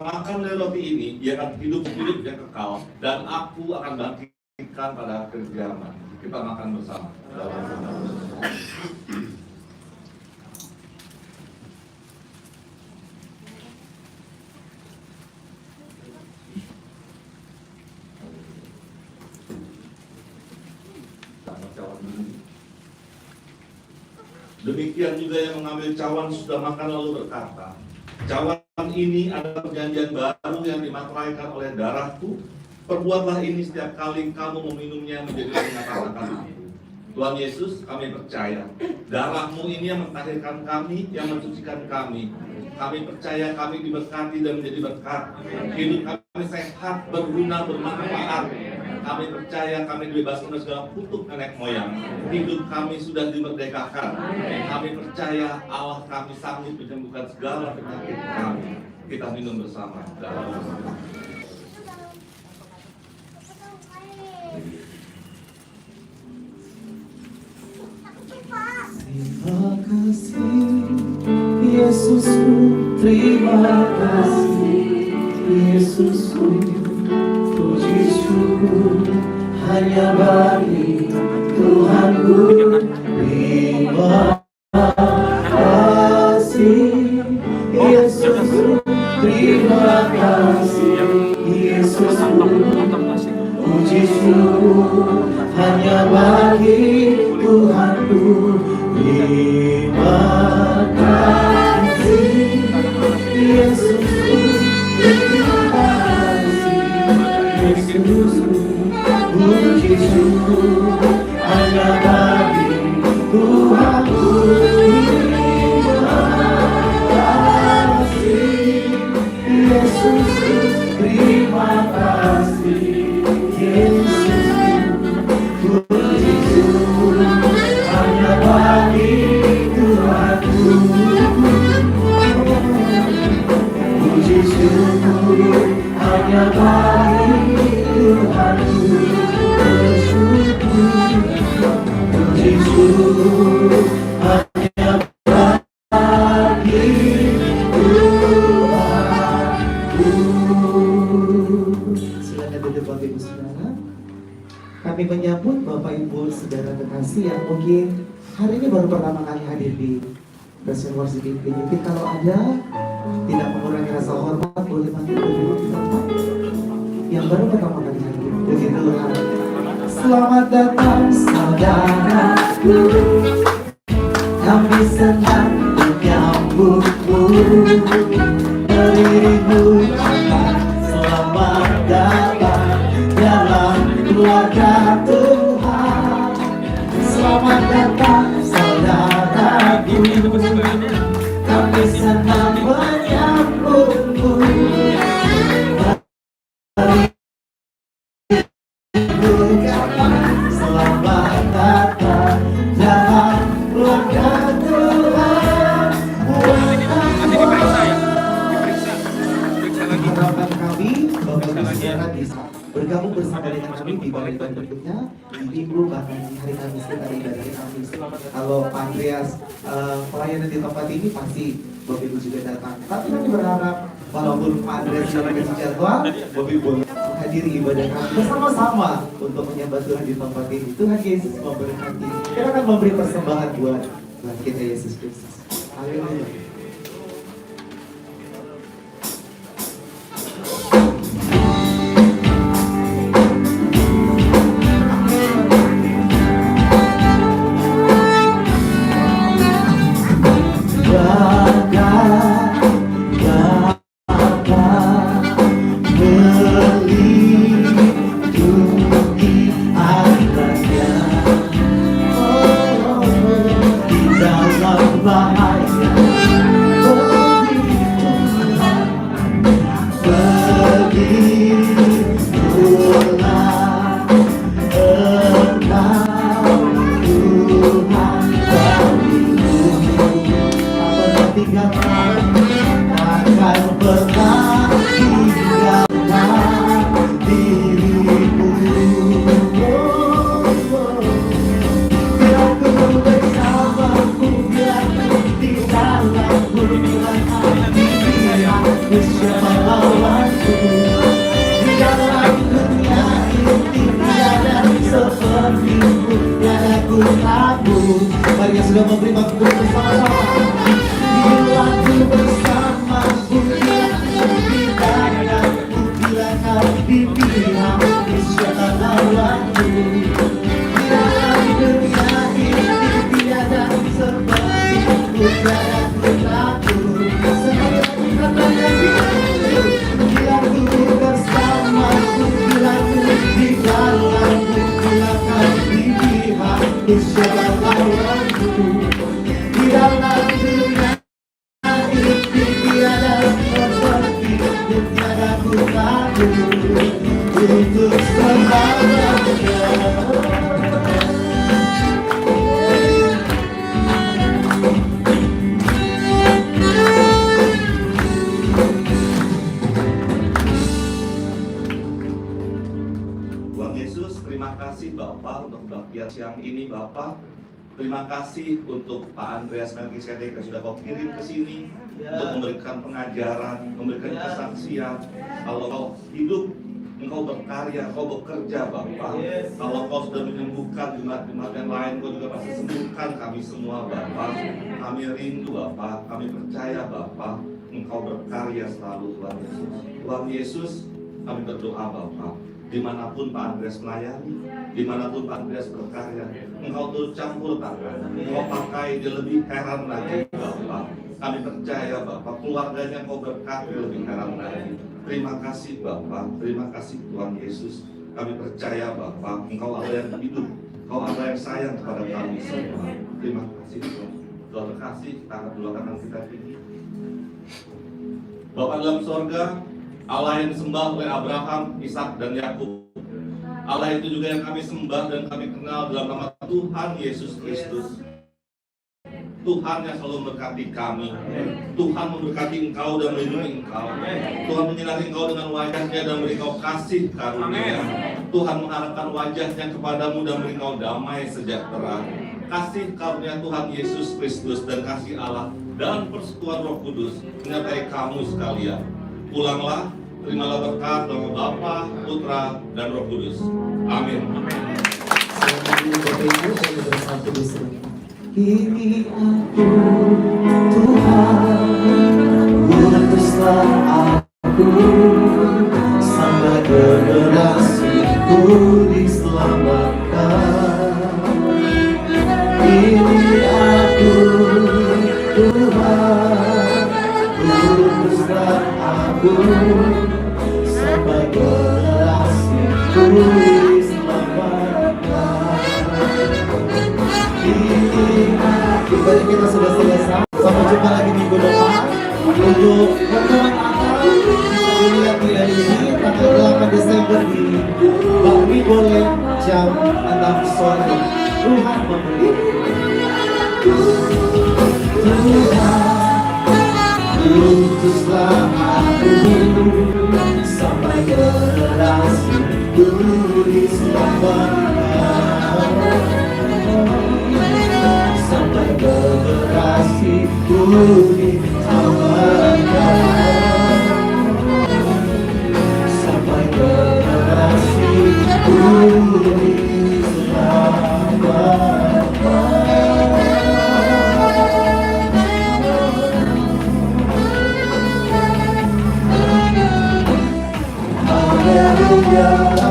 Makan dari roti ini, ia akan hidup yang kekal, dan aku akan bangkitkan pada akhir zaman. Kita makan bersama. Demikian juga yang mengambil cawan sudah makan lalu berkata, cawan ini adalah perjanjian baru yang dimateraikan oleh darahku. Perbuatlah ini setiap kali kamu meminumnya menjadi peringatan akan aku. Tuhan Yesus, kami percaya darah-Mu ini yang mentahirkan kami, yang mensucikan kami. Kami percaya kami diberkati dan menjadi berkat. Hidup kami sehat, berguna, bermanfaat. Kami percaya kami dibebaskan dari segala kutuk nenek moyang. Hidup kami sudah dimerdekakan. Kami percaya Allah kami sanggup menyembuhkan segala penyakit kami. Kita minum bersama. Terima kasih Yesusku, terima kasih Yesusku, puji syukur hanya bagi Tuhanku. Terima kasih Yesusku, terima kasih Yesusku, puji syukur hanya bagi Tuhanku. Terima kasih Yesusku, terima kasih Yesusku, puji syukur hanya bagi Tuhanku. Terima kasih Yesusku, terima kasih Yesusku, puji syukur Siapapun Bapak Ibu Saudara kekasih yang mungkin hari ini baru pertama kali hadir di Presiden Worship Infinity, kalau ada tidak mengurangi rasa hormat, boleh bantu berdiri di tempat yang baru pertama kali hadir. Puji Tuhan. Selamat datang saudaraku, kami senang menyambutmu. Berimu selamat datang dalam keluarga Tuhan. Selamat datang saudaraku, kami senang menyambutmu. Selamat datang dalam keluarga Tuhan. Harapan kami Bapak Ibu Saudara bisa bergabung bersama dengan kami di ibadah berikutnya di minggu, bahkan di hari Kamis kita ibadah Kamis. Kalau Pak Andreas pelayanan di tempat ini pasti Bapak Ibu juga datang. Tapi kami berharap walaupun Pak Andreas sudah kasih jadwal, Bapak Ibu menghadiri ibadah kami bersama-sama untuk menyembah Tuhan di tempat ini. Tuhan Yesus memberkati. Kita akan memberi persembahan buat kita Yesus Kristus. Haleluya. Mari yang sudah memberi waktu bersama-sama. Bila ku bersamaku, bila kau di pihak, siapa lawanku. Dalam dunia ini tiada sepertimu, tiada ku takut. Bila ku bersamaku, bila ku di dalamku, bila kau di pihak, siapa lawanku. Di dalam dunia ini tiada sepertimu, tiada ku takut. Untuk selamanya. Tuhan Yesus, terima kasih Bapak untuk bagian siang ini Bapak. Terima kasih untuk Pak Andreas Melkisedek yang sudah Kau kirim ke sini untuk memberikan pengajaran, memberikan kesaksian. Kalau Kau hidup, Engkau berkarya, Kau bekerja Bapak. Kalau Kau sudah menyembuhkan jemaat-jemaat yang lain, Kau juga pasti sembuhkan kami semua Bapak. Kami rindu Bapak, kami percaya Bapak, Engkau berkarya selalu Tuhan Yesus. Tuhan Yesus, kami berdoa Bapak, dimanapun Pak Andreas melayani, dimanapun Pak Andreas berkarya, Engkau turut campur tangan, Engkau pakai dia lebih heran lagi Bapak. Kami percaya Bapak, keluarganya Engkau berkati lebih heran lagi. Terima kasih Bapak, terima kasih Tuhan Yesus. Kami percaya Bapak, Engkau Allah yang hidup, Engkau Allah yang sayang kepada kami semua. Terima kasih Tuhan. Tuhan terkasih, kita angkat dulu tangan kita tinggi. Bapak dalam sorga, Allah yang disembah oleh Abraham, Ishak dan Yakub. Allah itu juga yang kami sembah dan kami kenal dalam nama Tuhan Yesus Kristus. Tuhan yang selalu memberkati kami. Tuhan memberkati engkau dan melindungi engkau. Tuhan menyinari engkau dengan wajahnya dan beri engkau kasih karunia. Tuhan mengharapkan wajahnya kepadamu dan beri engkau damai sejahtera. Kasih karunia Tuhan Yesus Kristus dan kasih Allah dan persekutuan Roh Kudus menyertai kamu sekalian. Pulanglah, terimalah berkat dalam Bapa, Putra, dan Roh Kudus. Amin. Bapak Ibu boleh bersatu di sini. Ini aku Tuhan, utuslah aku sampai generasiku diselamatkan. Ini aku Tuhan, utuslah aku sampai generasiku diselamatkan. Ibadah kita sudah selesai. Sampai jumpa lagi minggu depan untuk pertemuan akal. Dilihat tidak ini tanggal 8 Desember di Bakmi Boleh jam 6 sore. Tuhan memberkati. Tuhan, utuslah aku sampai generasiku diselamatkan. Sampai generasiku diselamatkan. Sampai generasiku diselamatkan. Haleluya.